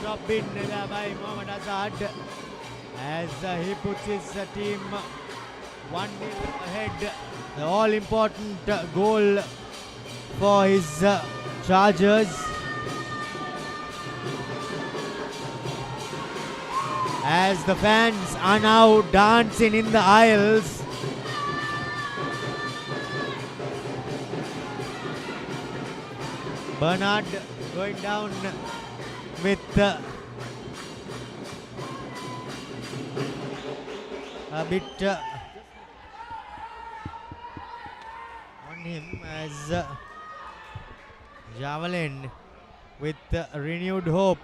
Top in by Mohammad Azad as he puts his team 1-0 ahead. The all-important goal for his Chargers. As the fans are now dancing in the aisles. Bernard going down with a bit on him as Javelin with renewed hope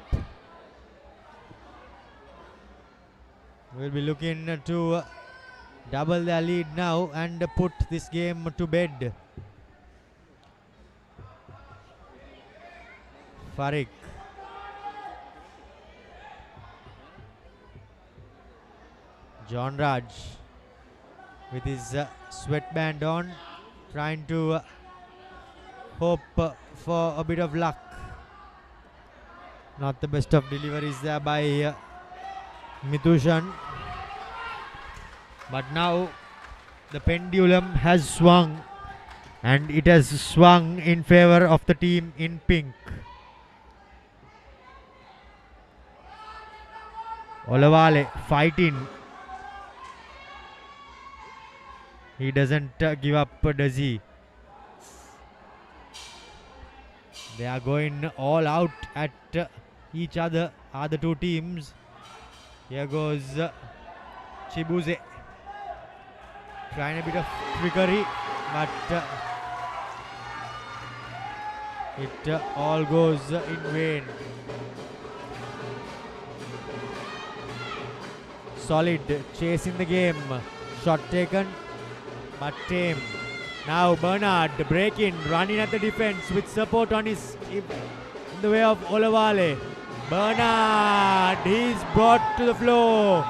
will be looking to double their lead now and put this game to bed. Farik. John Raj with his sweatband on, trying to hope for a bit of luck. Not the best of deliveries there by Mithushan. But now the pendulum has swung, and it has swung in favor of the team in pink. Olawale fighting. He doesn't give up, does he? They are going all out at each other, are the two teams. Here goes Chibuze, trying a bit of trickery, but it all goes in vain. Solid chase in the game, shot taken but tame. Now Bernard break in, running at the defense with support on his in the way of Olawale. Bernard, he's brought to the floor.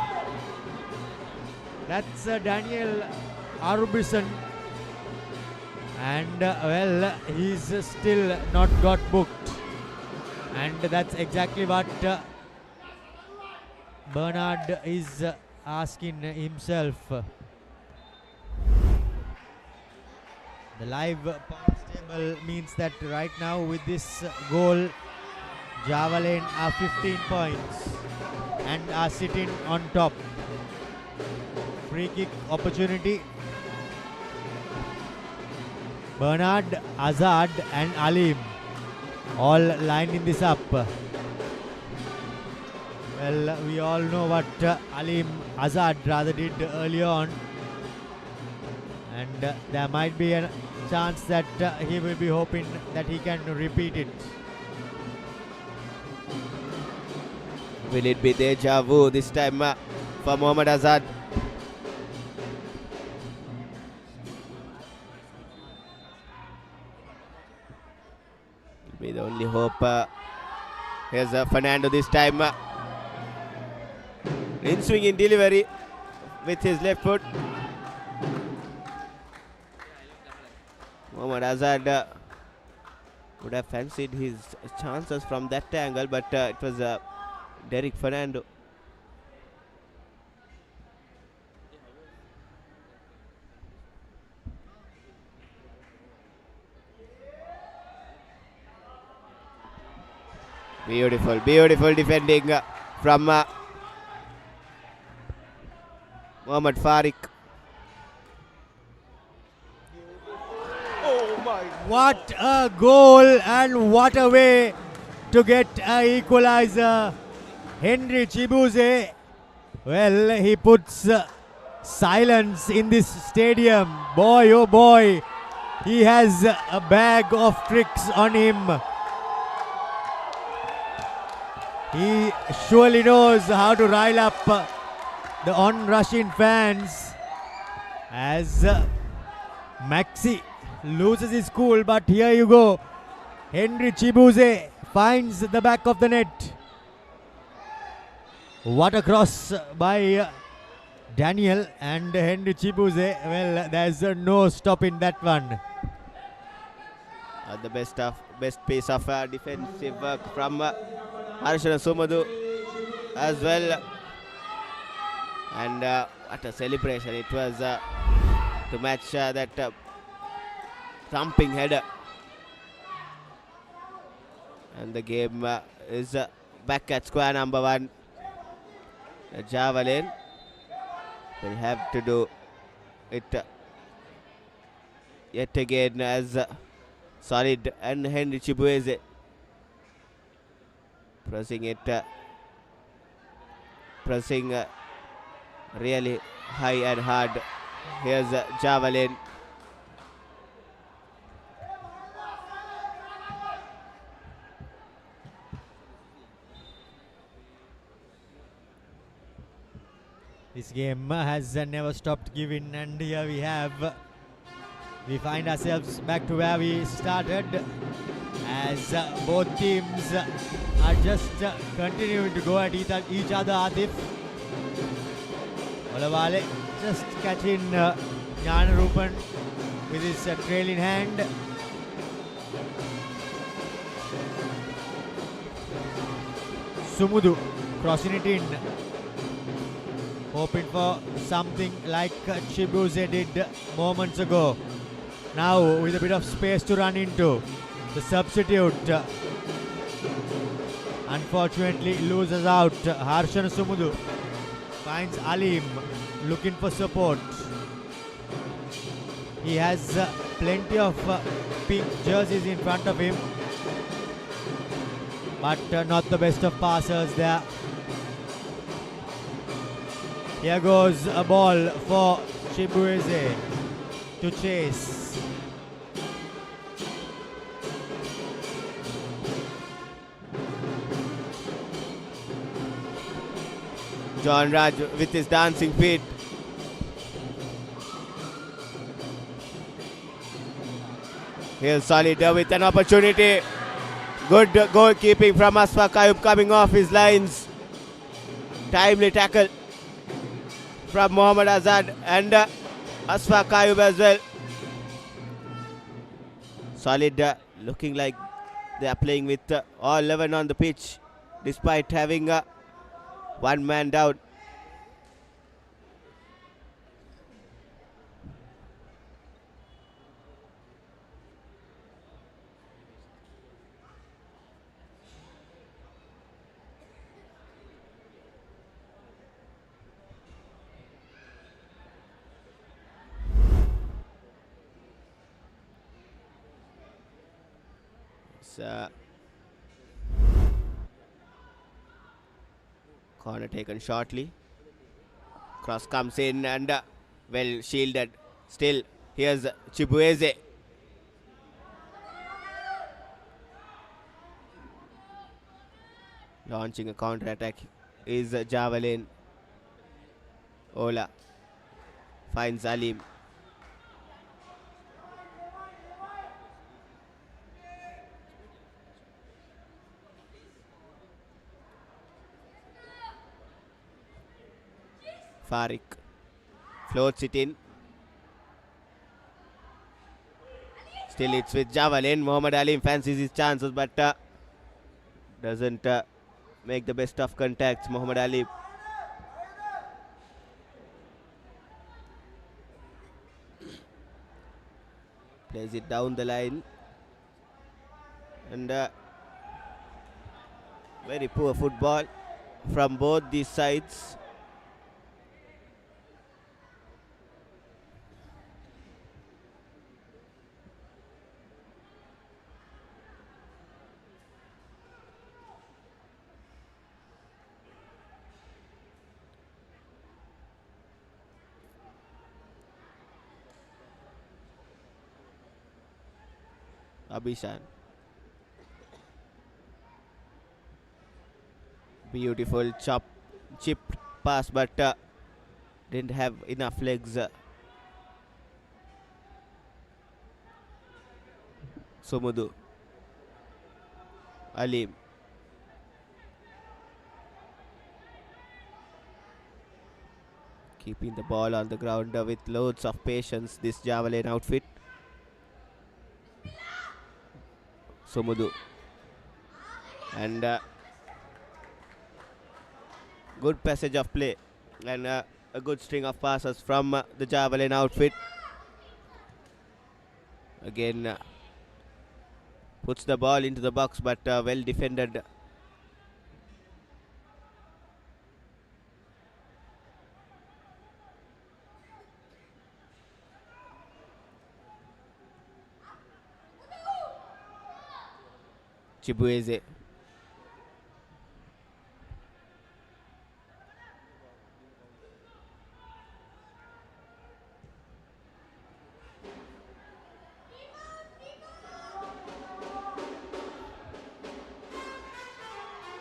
That's Daniel Arubison, and well, he's still not got booked, and that's exactly what Bernard is asking himself. The live points table means that right now with this goal, Javelin are 15 points and are sitting on top. Free kick opportunity. Bernard, Azad and Alim all lining this up. Well, we all know what Alim Azad rather did earlier on, and there might be a chance that he will be hoping that he can repeat it. Will it be deja vu this time for Mohammad Azad? Will be the only hope. Here's Fernando this time. In swinging delivery with his left foot. Mohammad Azad would have fancied his chances from that angle, but it was Derek Fernando Beautiful, beautiful defending from Mohammad Farik. Oh my! What a goal and what a way to get an equalizer. Henry Chibuze, well, he puts silence in this stadium. Boy, oh boy, he has a bag of tricks on him. He surely knows how to rile up the on-rushing fans as Maxi loses his cool, but here you go. Henry Chibuze finds the back of the net. What a cross by Daniel and Henry Chibuze. Well, there's no stopping that one. The best piece of defensive work from Harshana Sumadu as well. And what a celebration it was to match that thumping header. And the game is back at square number 1. Javelin will have to do it yet again as Solid and Henry Chibueze pressing really high and hard. Here's Javelin. This game has never stopped giving, and here we find ourselves back to where we started as both teams are just continuing to go at each other. Atif Olawale just catching Janarupan with his trailing hand. Sumudu crossing it in, hoping for something like Chibuze did moments ago. Now with a bit of space to run into, the substitute unfortunately loses out. Harshan Sumudu finds Alim looking for support. He has plenty of pink jerseys in front of him, but not the best of passers there. Here goes a ball for Chibueze to chase. John Raj with his dancing feet. Here's Solid with an opportunity. Good goalkeeping from Asfaq Ayub coming off his lines. Timely tackle from Mohammad Azad and Asfaq Ayub as well. Solid looking like they are playing with all 11 on the pitch despite having one man down. Corner taken shortly. Cross comes in and well shielded. Still, here's Chibueze. Launching a counter attack is Javelin. Ola finds Alim. Farik floats it in. Still it's with Javelin. Mohammad Alim fancies his chances but doesn't make the best of contacts. Mohammad Ali. Plays it down the line. And Very poor football from both these sides. Abhishan. Beautiful chipped pass, but didn't have enough legs. Somudu. Alim. Keeping the ball on the ground with loads of patience, this javelin outfit. Somudu. And good passage of play and a good string of passes from the javelin outfit. Again, puts the ball into the box, but well defended. Chibueze.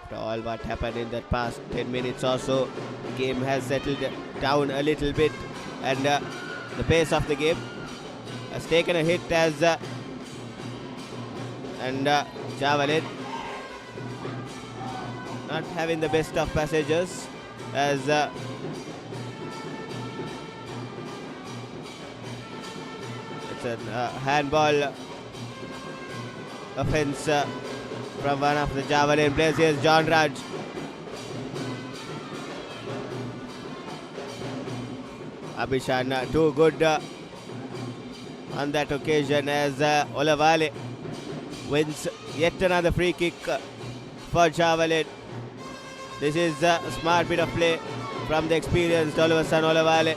After all what happened in that past 10 minutes or so, the game has settled down a little bit, and the pace of the game has taken a hit as Javelin not having the best of passages as it's a handball offense from one of the Javelin players. Here's John Raj. Abhishan too good on that occasion as Olavale wins yet another free kick for Javelin. This is a smart bit of play from the experienced Oliver San Olavale,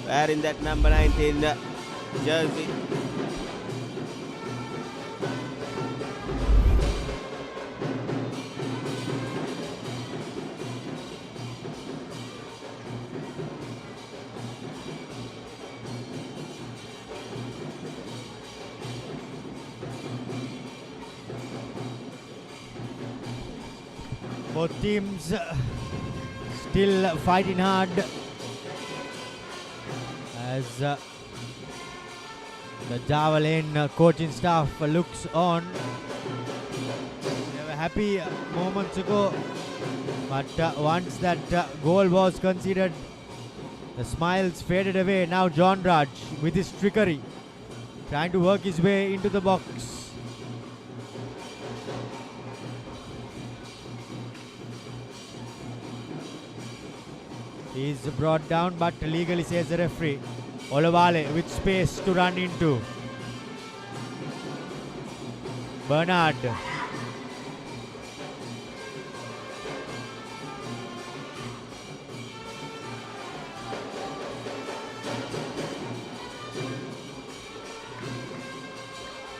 wearing that number 19 jersey. Both teams still fighting hard as the Javelin coaching staff looks on. They were happy moments ago, but once that goal was conceded, the smiles faded away. Now John Raj with his trickery, trying to work his way into the box. He's brought down, but legally says the referee. Olavale with space to run into. Bernard.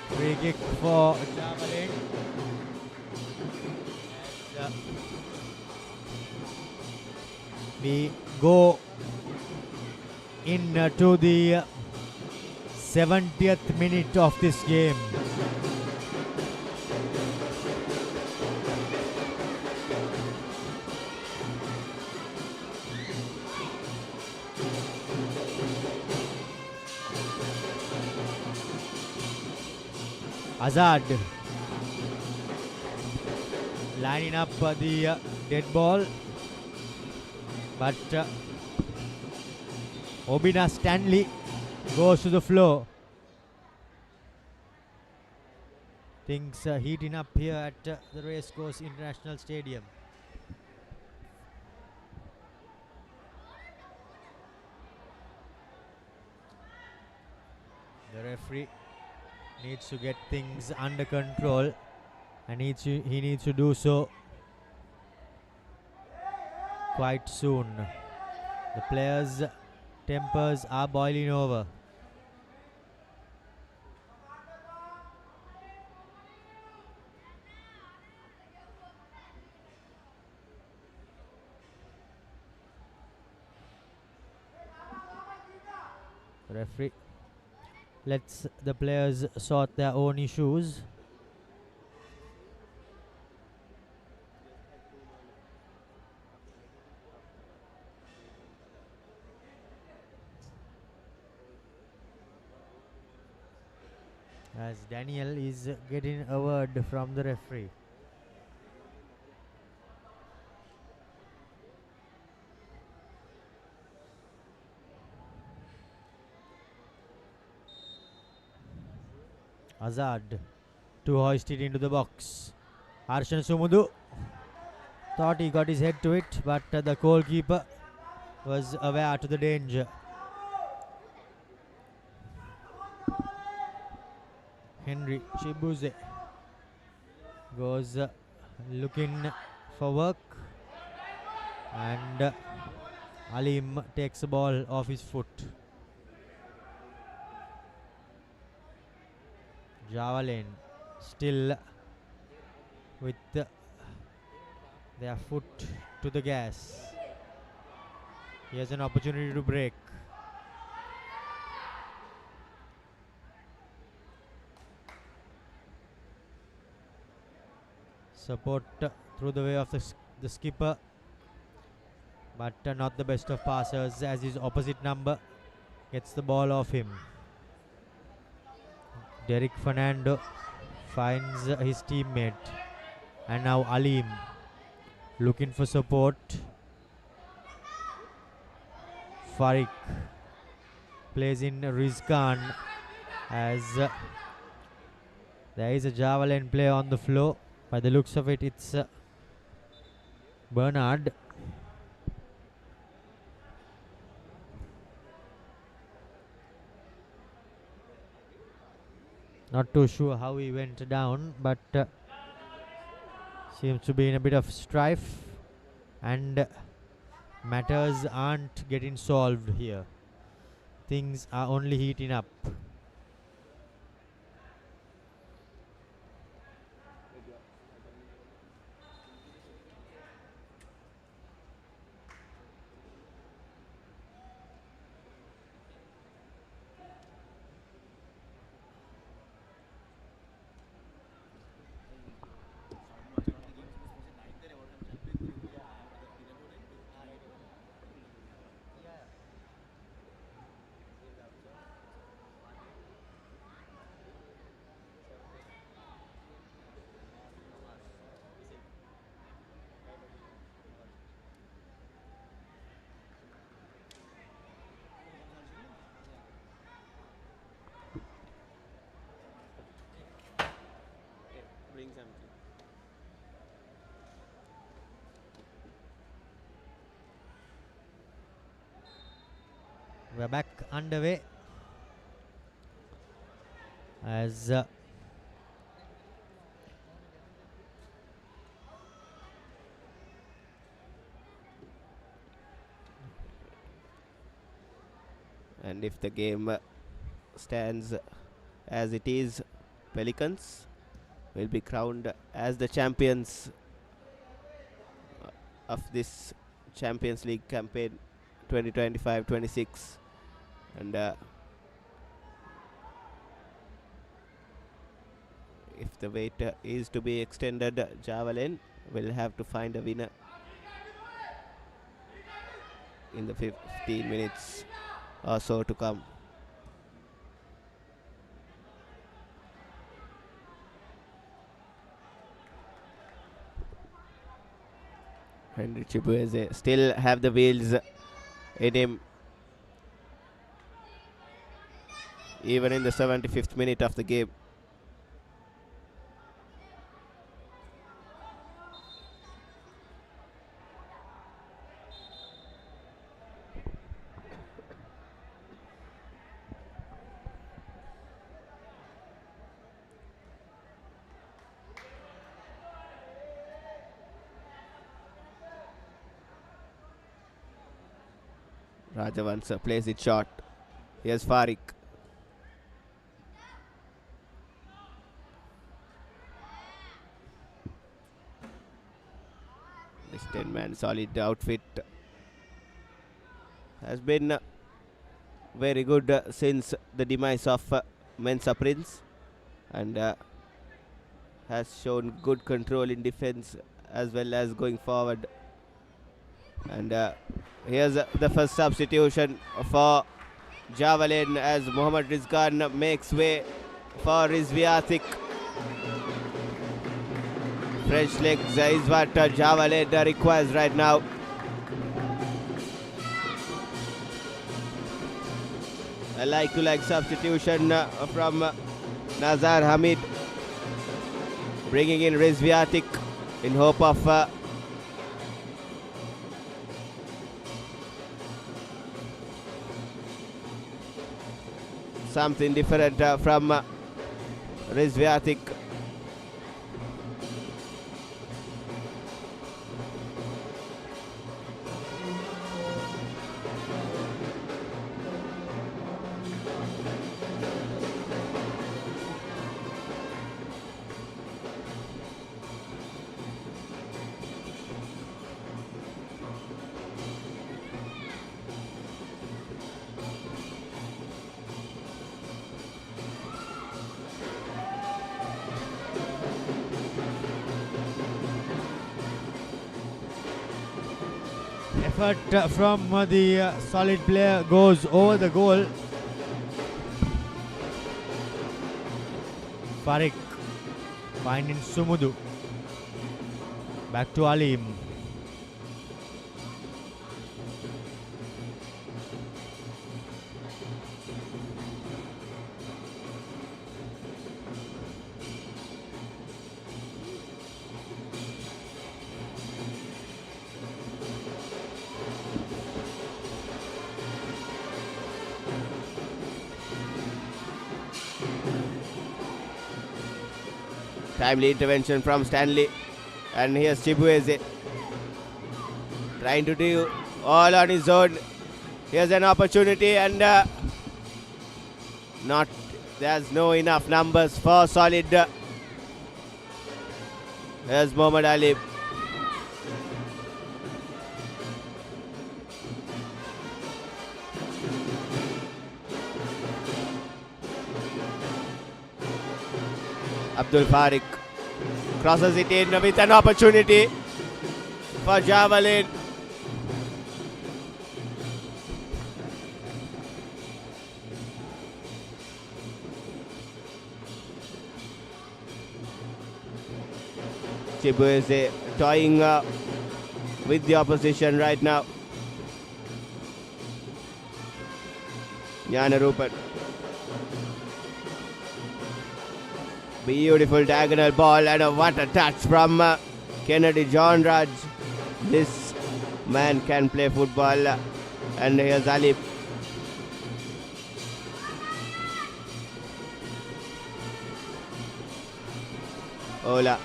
Free kick for Javelin. And, we go into the 70th minute of this game. Azad lining up the dead ball, but Obina Stanley goes to the floor. Things heating up here at the Racecourse International Stadium. The referee needs to get things under control, and he needs to do so quite soon. The players' tempers are boiling over. The referee lets the players sort their own issues. As Daniel is getting a word from the referee. Azad to hoist it into the box. Harshan Sumudu thought he got his head to it, but the goalkeeper was aware to the danger. Henry Chibuze goes looking for work, and Alim takes the ball off his foot. Javelin still with their foot to the gas. He has an opportunity to break. Support through the way of the skipper, but not the best of passers, as his opposite number gets the ball off him. Derek Fernando finds his teammate, and now Alim looking for support. Farik plays in Rizkan, as there is a javelin play on the floor. By the looks of it, it's Bernard. Not too sure how he went down, but seems to be in a bit of strife, and matters aren't getting solved here. Things are only heating up. We're back underway, as and if the game stands as it is, Pelicans will be crowned as the champions of this Champions League campaign 2025-26, and if the wait is to be extended, Javelin will have to find a winner in the 15 minutes or so to come. Henry Chibueze still have the wheels in him, even in the 75th minute of the game. Rajavansa plays it short. Here's Farik. This 10-man solid outfit has been very good since the demise of Mensa Prince, and has shown good control in defense as well as going forward. And here's the first substitution for Javelin as Mohammad Rizgan makes way for Rizviatik. Fresh legs is what Javelin requires right now. A like-to-like substitution from Nazar Hamid, bringing in Rizviatik in hope of something different from Rizviatik. Effort from the solid player goes over the goal. Farik finding Sumudu. Back to Alim. Timely intervention from Stanley, and here's Chibueze trying to do all on his own. Here's an opportunity, and there's no enough numbers for solid. Here's Mohammad Ali. Abdul Farik crosses it in with an opportunity for Javelin. Chibueze toying with the opposition right now. Jnanarupan. Beautiful diagonal ball, and what a touch from Kennedy John Raj. This man can play football. And here's Ali. Ola.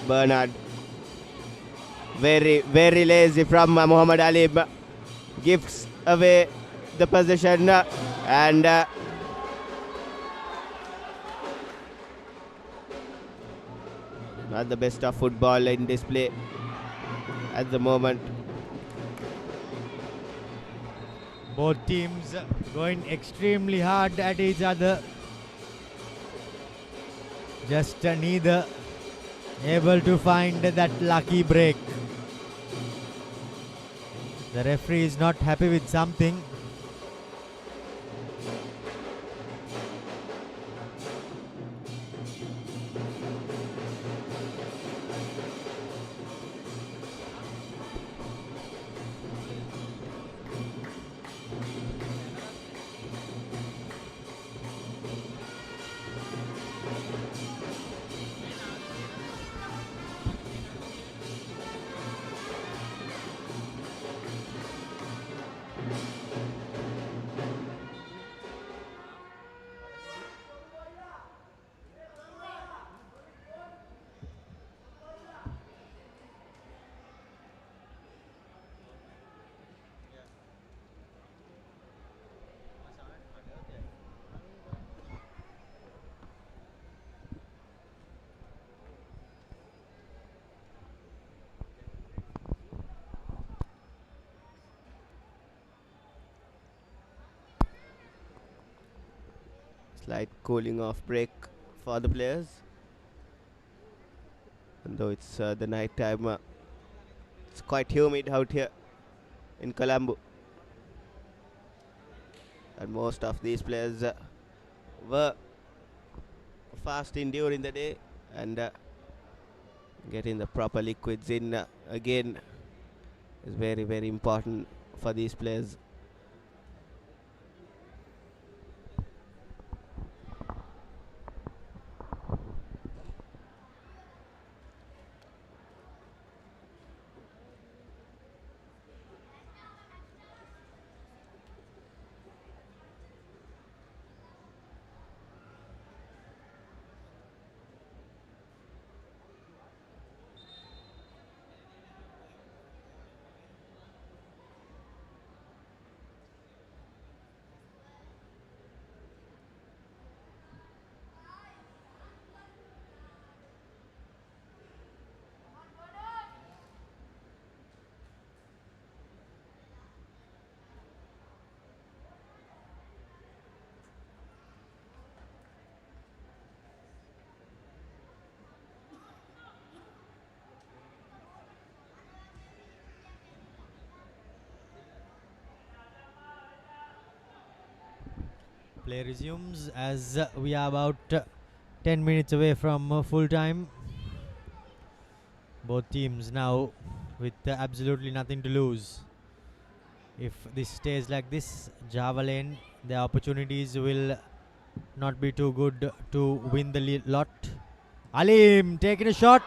Bernard. Very, very lazy from Muhammad Ali. Gives away the possession, and not the best of football in display at the moment. Both teams going extremely hard at each other. Just neither able to find that lucky break. The referee is not happy with something. Slight cooling off break for the players. And though it's the night time, it's quite humid out here in Colombo. And most of these players were fasting during the day, and getting the proper liquids in again is very, very important for these players. Play resumes as we are about 10 minutes away from full time. Both teams now with absolutely nothing to lose. If this stays like this, Java Lane, the opportunities will not be too good to win the lot. Alim taking a shot.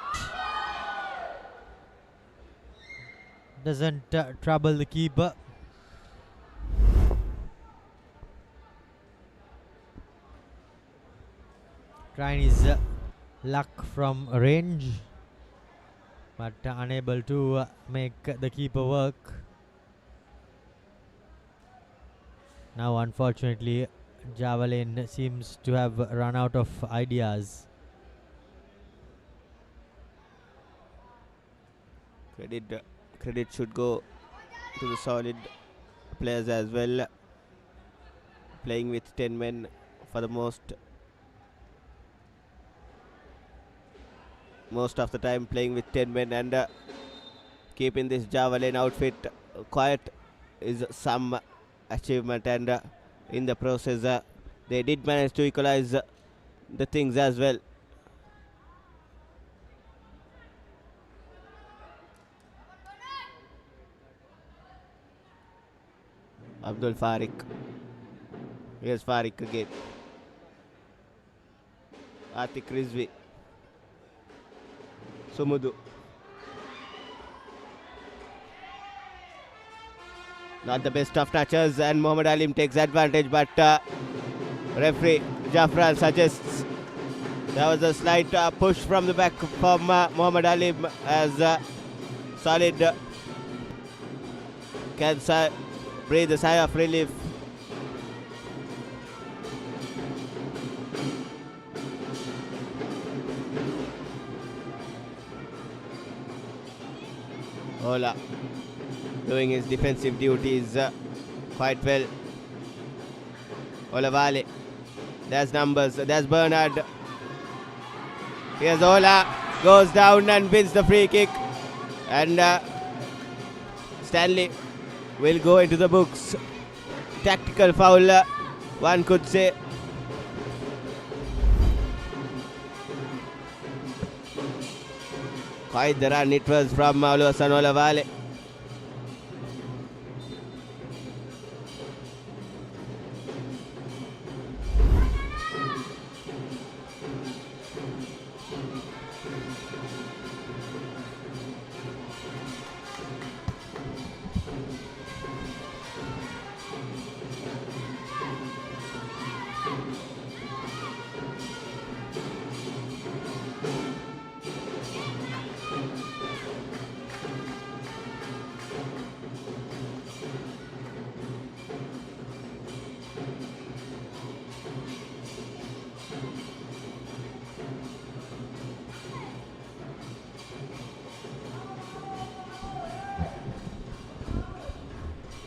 Doesn't trouble the keeper. Trying his luck from range, but unable to make the keeper work. Now unfortunately Javelin seems to have run out of ideas. Credit should go to the solid players as well, playing with 10 men for the most of the time, playing with 10 men, and keeping this Javelin outfit quiet is some achievement, and in the process they did manage to equalize the things as well. Abdul Farik. Here's Farik again. Atik Rizvi. Sumudu. Not the best of touches, and Mohammad Alim takes advantage, but referee Jafran suggests there was a slight push from the back from Mohammad Alim, as Solid can breathe a sigh of relief. Ola doing his defensive duties quite well. Ola Vale. There's numbers. There's Bernard. Here's Ola. Goes down and wins the free kick. And Stanley will go into the books. Tactical foul, one could say. Quite the run it was from Oluwaseun Olavale.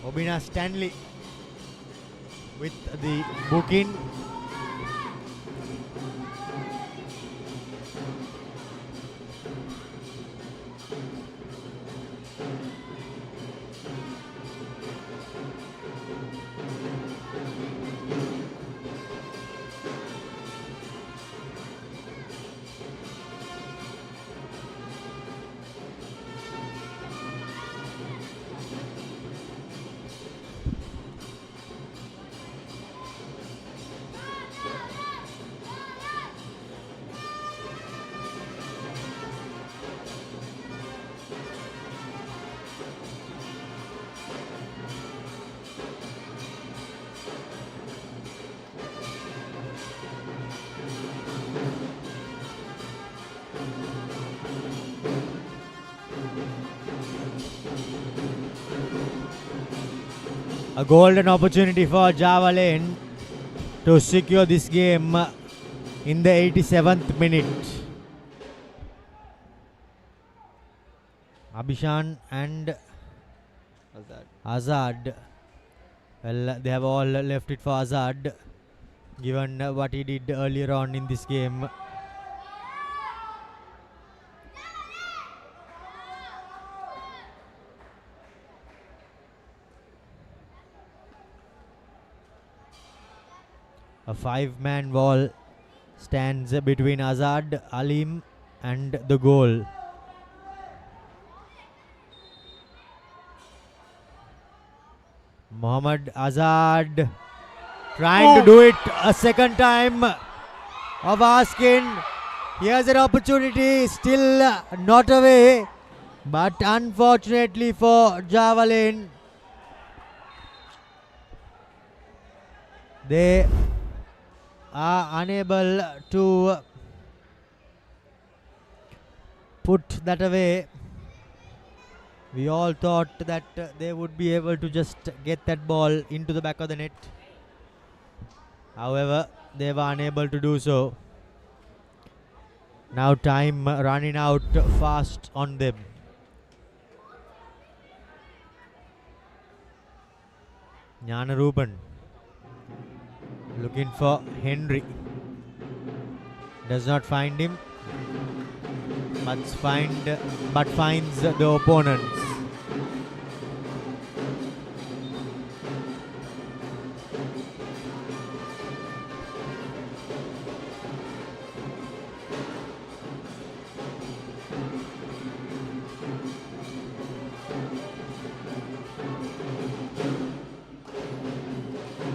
Obina Stanley with the booking. A golden opportunity for Javelin to secure this game in the 87th minute. Abhishan and Azad. Well, they have all left it for Azad, given what he did earlier on in this game. A 5-man wall stands between Azad, Alim and the goal. Mohammad Azad trying to do it a second time of asking. Here's an opportunity, still not away, but unfortunately for Javelin, they are unable to put that away. We all thought that they would be able to just get that ball into the back of the net. However, they were unable to do so. Now time running out fast on them. Jnanarupan looking for Henry. Does not find him, but finds the opponents.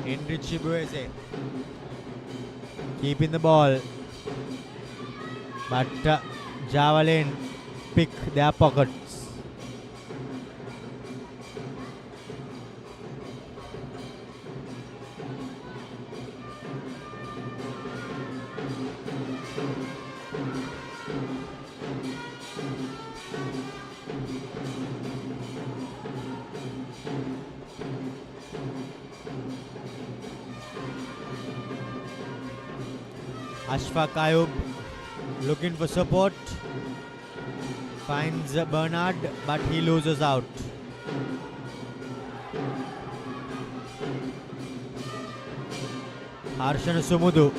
Henry Chibueze keeping the ball, but Javelin pick their pockets. Ashfaq Ayub looking for support, finds Bernard, but he loses out. Harshan Sumudu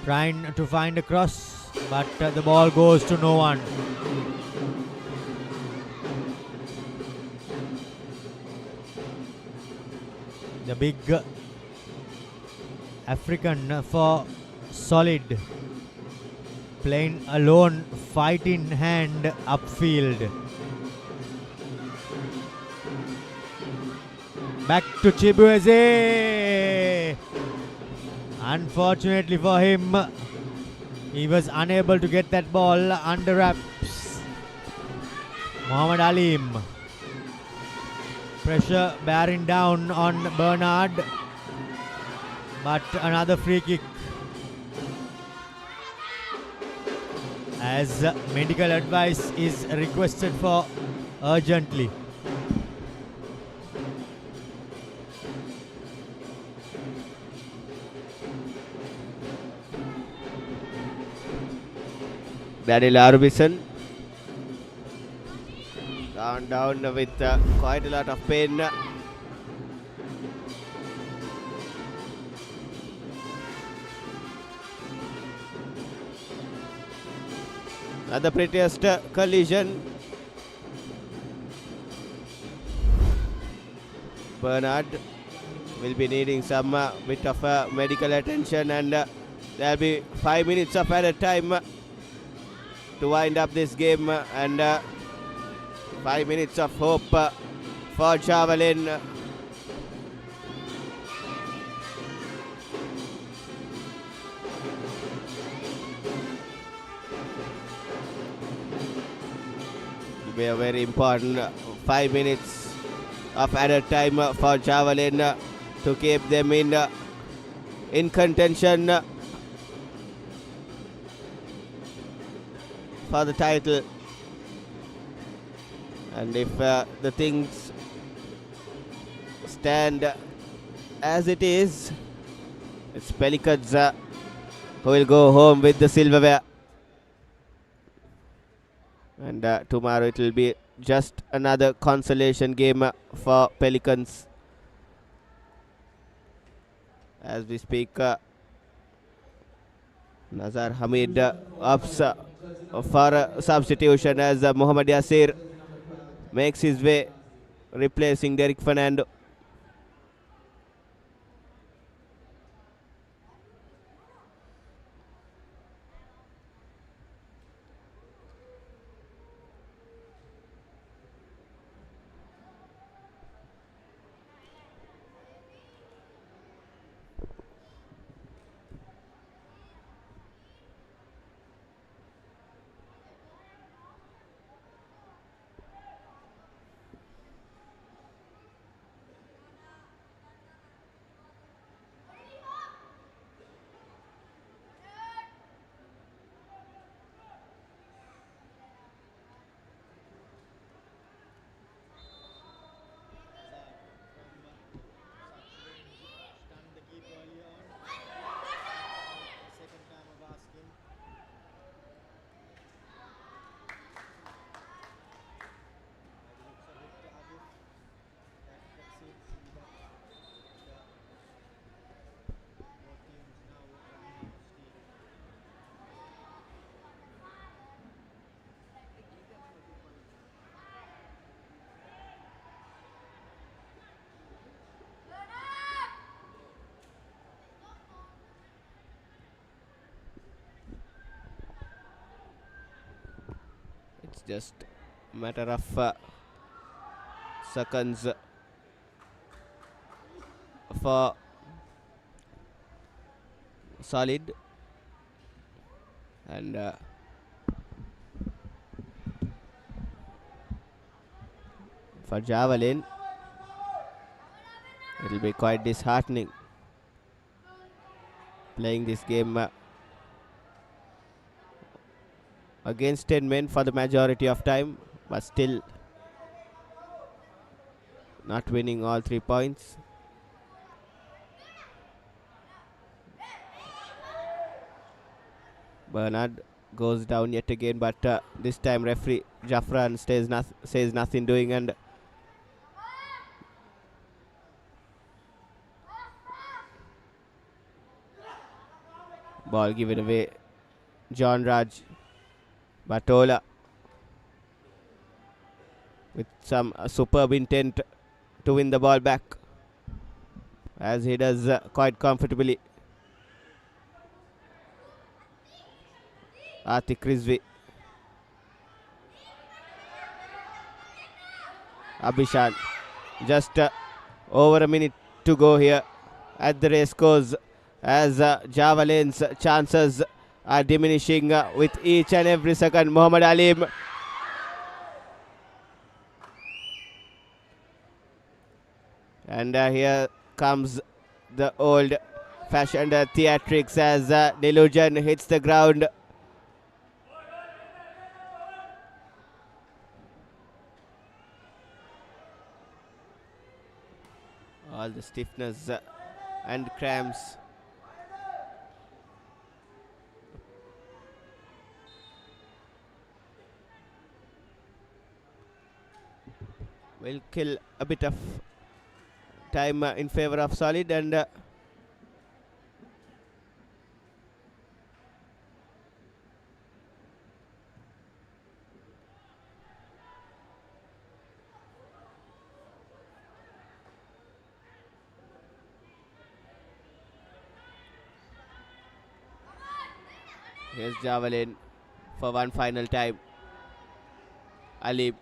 trying to find a cross, but the ball goes to no one. The big African for Solid, playing alone, fight in hand upfield. Back to Chibueze. Unfortunately for him, he was unable to get that ball under wraps. Muhammad Alim. Pressure bearing down on Bernard, but another free kick. As medical advice is requested for urgently. Daniel Arbison gone down with quite a lot of pain. The prettiest collision. Bernard will be needing some bit of medical attention, and there'll be 5 minutes of added time to wind up this game, and 5 minutes of hope for Javelin. Be a very important 5 minutes of added time for Javelin to keep them in contention for the title. And if the things stand as it is. It's Pelicans who will go home with the silverware. And tomorrow it will be just another consolation game for Pelicans. As we speak, Nazar Hamid opts for substitution as Mohammad Yasir makes his way, replacing Derek Fernando. It's just a matter of seconds for Solid, and for Javelin it will be quite disheartening playing this game against 10 men for the majority of time, but still not winning all 3 points. Bernard goes down yet again, but this time referee Jaffran says nothing doing, and ball given away. John Raj Batola with some superb intent to win the ball back, as he does quite comfortably. Atik Rizvi, Abhishan, just over a minute to go here at the Racecourse, as Javelin's chances are diminishing with each and every second. Muhammad Alim and here comes the old fashioned theatrics as Delusion hits the ground. All the stiffness and cramps. Will kill a bit of time in favor of Solid, and here's Javelin for one final time. Ali.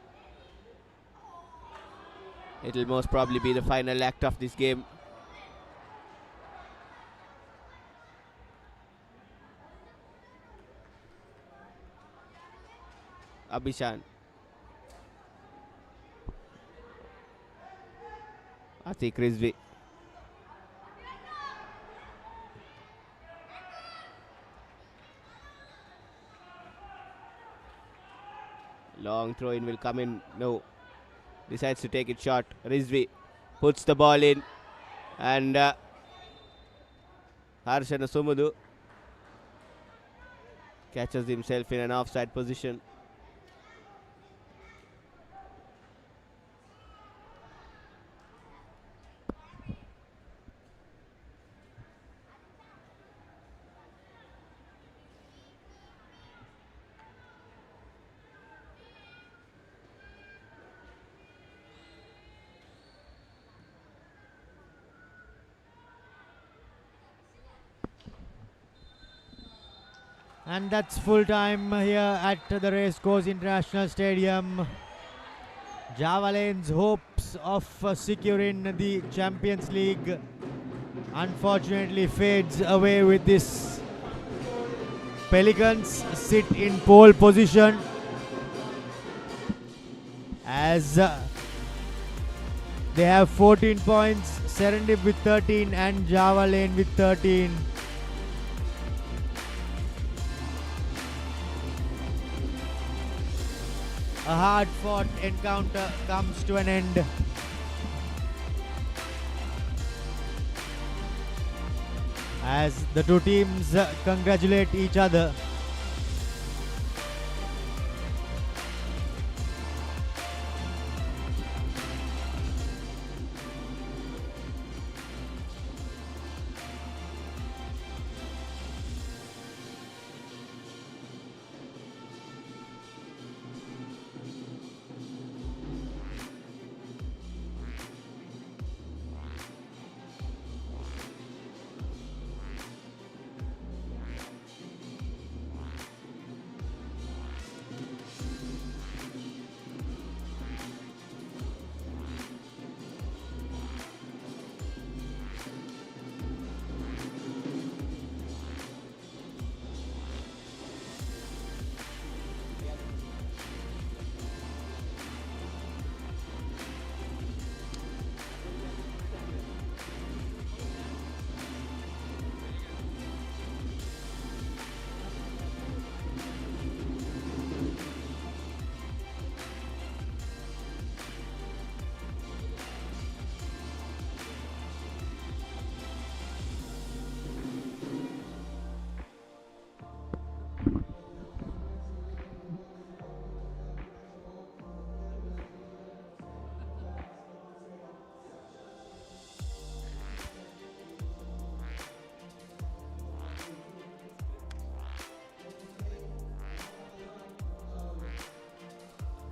It will most probably be the final act of this game. Abhishan. Atik Rizvi. Long throw in will come in. No. Decides to take it short. Rizvi puts the ball in, and Harshana Sumudu catches himself in an offside position. And that's full time here at the Racecourse International Stadium. Javaline's hopes of securing the Champions League unfortunately fades away with this. Pelicans sit in pole position as they have 14 points, Serendip with 13 and Javaline with 13. A hard-fought encounter comes to an end. As the two teams congratulate each other.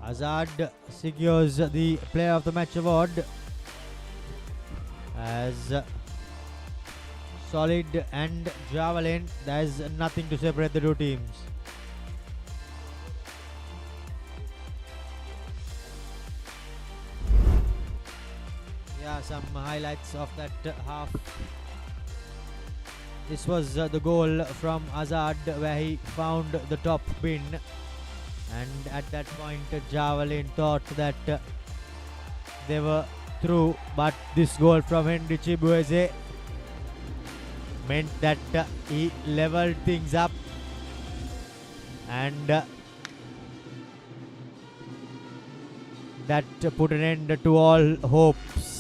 Azad secures the Player of the Match award as Solid and Javelin. There's nothing to separate the two teams. Yeah, some highlights of that half. This was the goal from Azad where he found the top pin. And at that point, Javelin thought that they were through, but this goal from Henry Chibueze meant that he leveled things up, and that put an end to all hopes.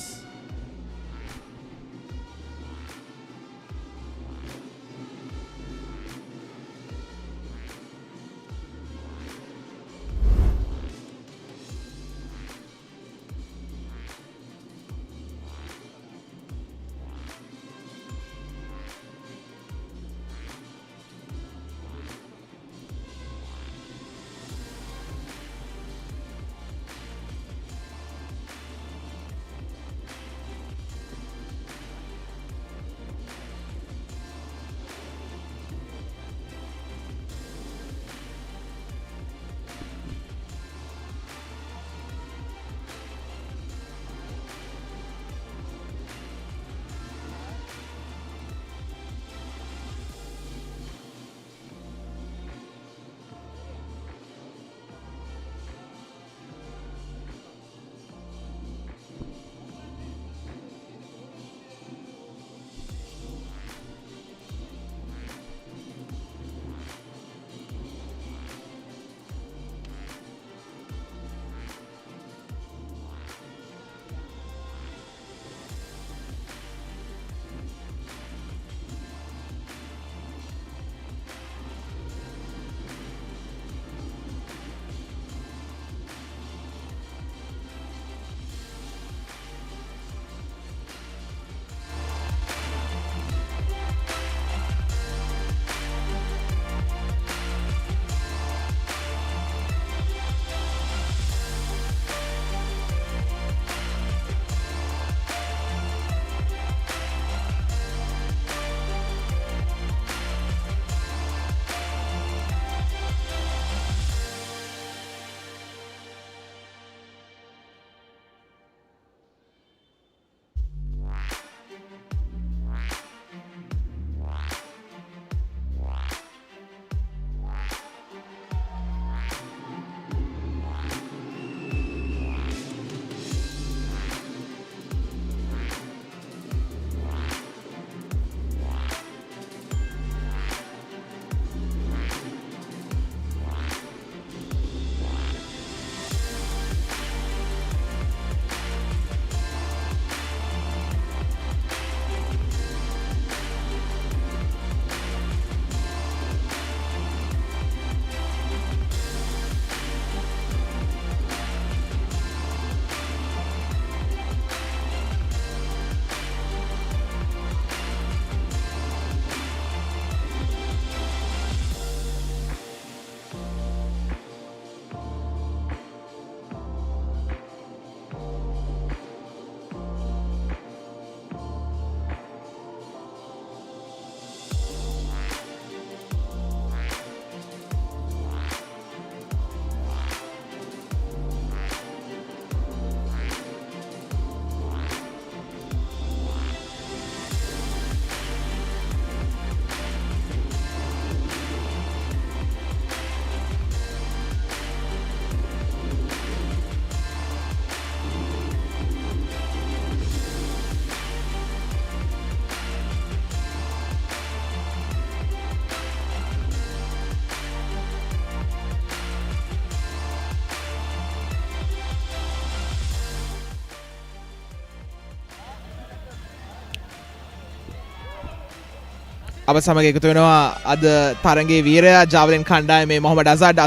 අප සමග එකතු වෙනවා අද තරගයේ වීරයා ජාවලින් කණ්ඩායමේ මොහමඩ් අසඩ්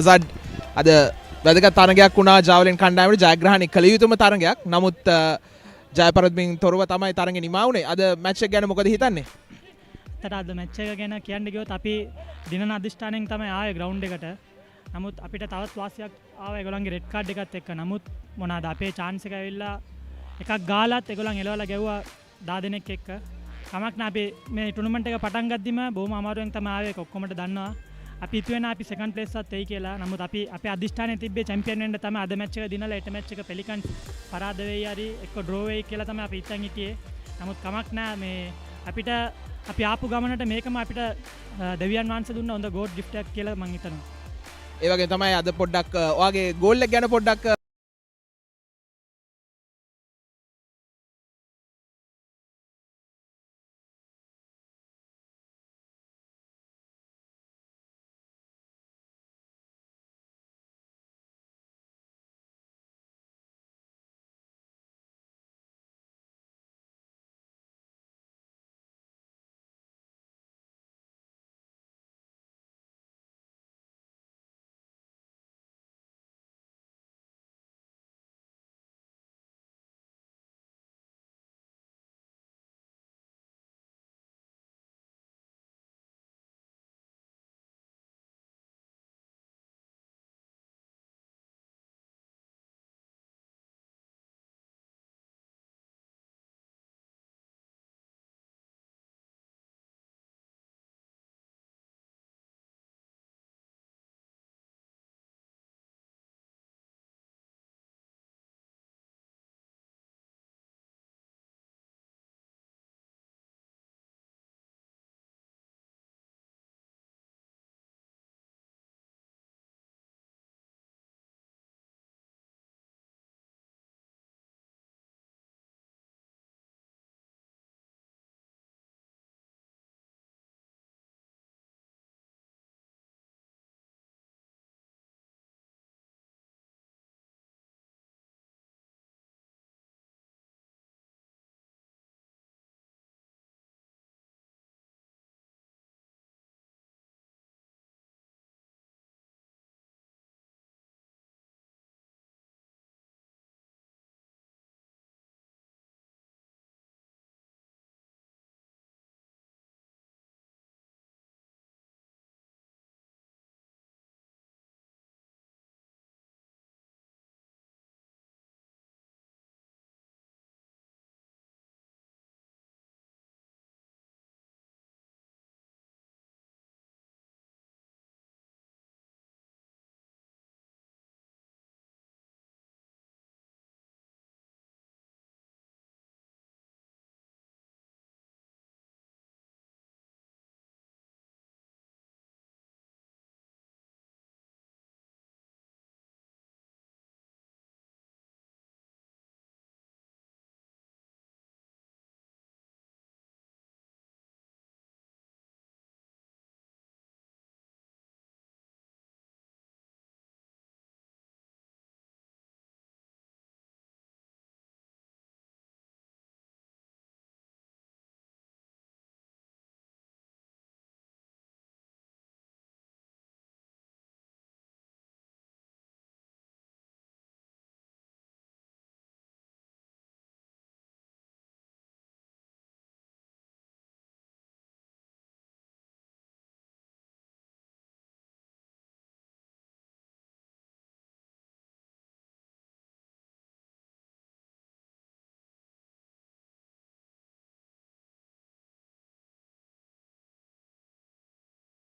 අද වැදගත් තරගයක් වුණා ජාවලින් කණ්ඩායමට ජයග්‍රහණය කළ යුතුම තරගයක්. නමුත් ජය පරද්මින් තොරව තමයි තරගෙ නිමා වුණේ. අද මැච් එක ගැන මොකද හිතන්නේ? අද මැච් එක ගැන කියන්න ගියොත් අපි දිනන අධිෂ්ඨානයෙන් තමයි ආවේ ග්‍රවුන්ඩ් එකට. නමුත් අපිට තවත් වාසියක් ආවා ඒගොල්ලන්ගේ රෙඩ් කාඩ් එකත් එක්ක. නමුත් මොනවාද අපේ chance එක ඇවිල්ලා එකක් ගාලත් ඒගොල්ලන් එලවලා ගැව්වා 10 දෙනෙක් එක්ක. කමක් නෑ අපි මේ ටූර්නමන්ට් එක පටන් ගද්දිම බොහොම අමාරුවෙන් තමයි ආවේ. ඔක්කොමට දන්නවා. අපි හිතුවේ නෑ අපි සෙකන්ඩ් ප්ලේස් එකත් එයි කියලා. නමුත් අපි අපේ අධිෂ්ඨානය තිබ්බේ චැම්පියන් වෙන්න තමයි. අද මැච් එක දිනලා ඊට මැච් එක පෙලිකන්ස් පරාද වෙයි හරි එක්ක ඩ්‍රෝ වෙයි කියලා තමයි අපි හිතන් හිටියේ. නමුත් කමක් නෑ මේ අපිට අපි ආපු ගමනට මේකම අපිට දෙවියන් වහන්සේ දුන්න හොඳ ගෝඩ් ගිෆ්ට් එකක් කියලා මම හිතනවා. ඒ වගේ තමයි අද පොඩ්ඩක් ඔයාගේ ගෝල් එක ගැන පොඩ්ඩක්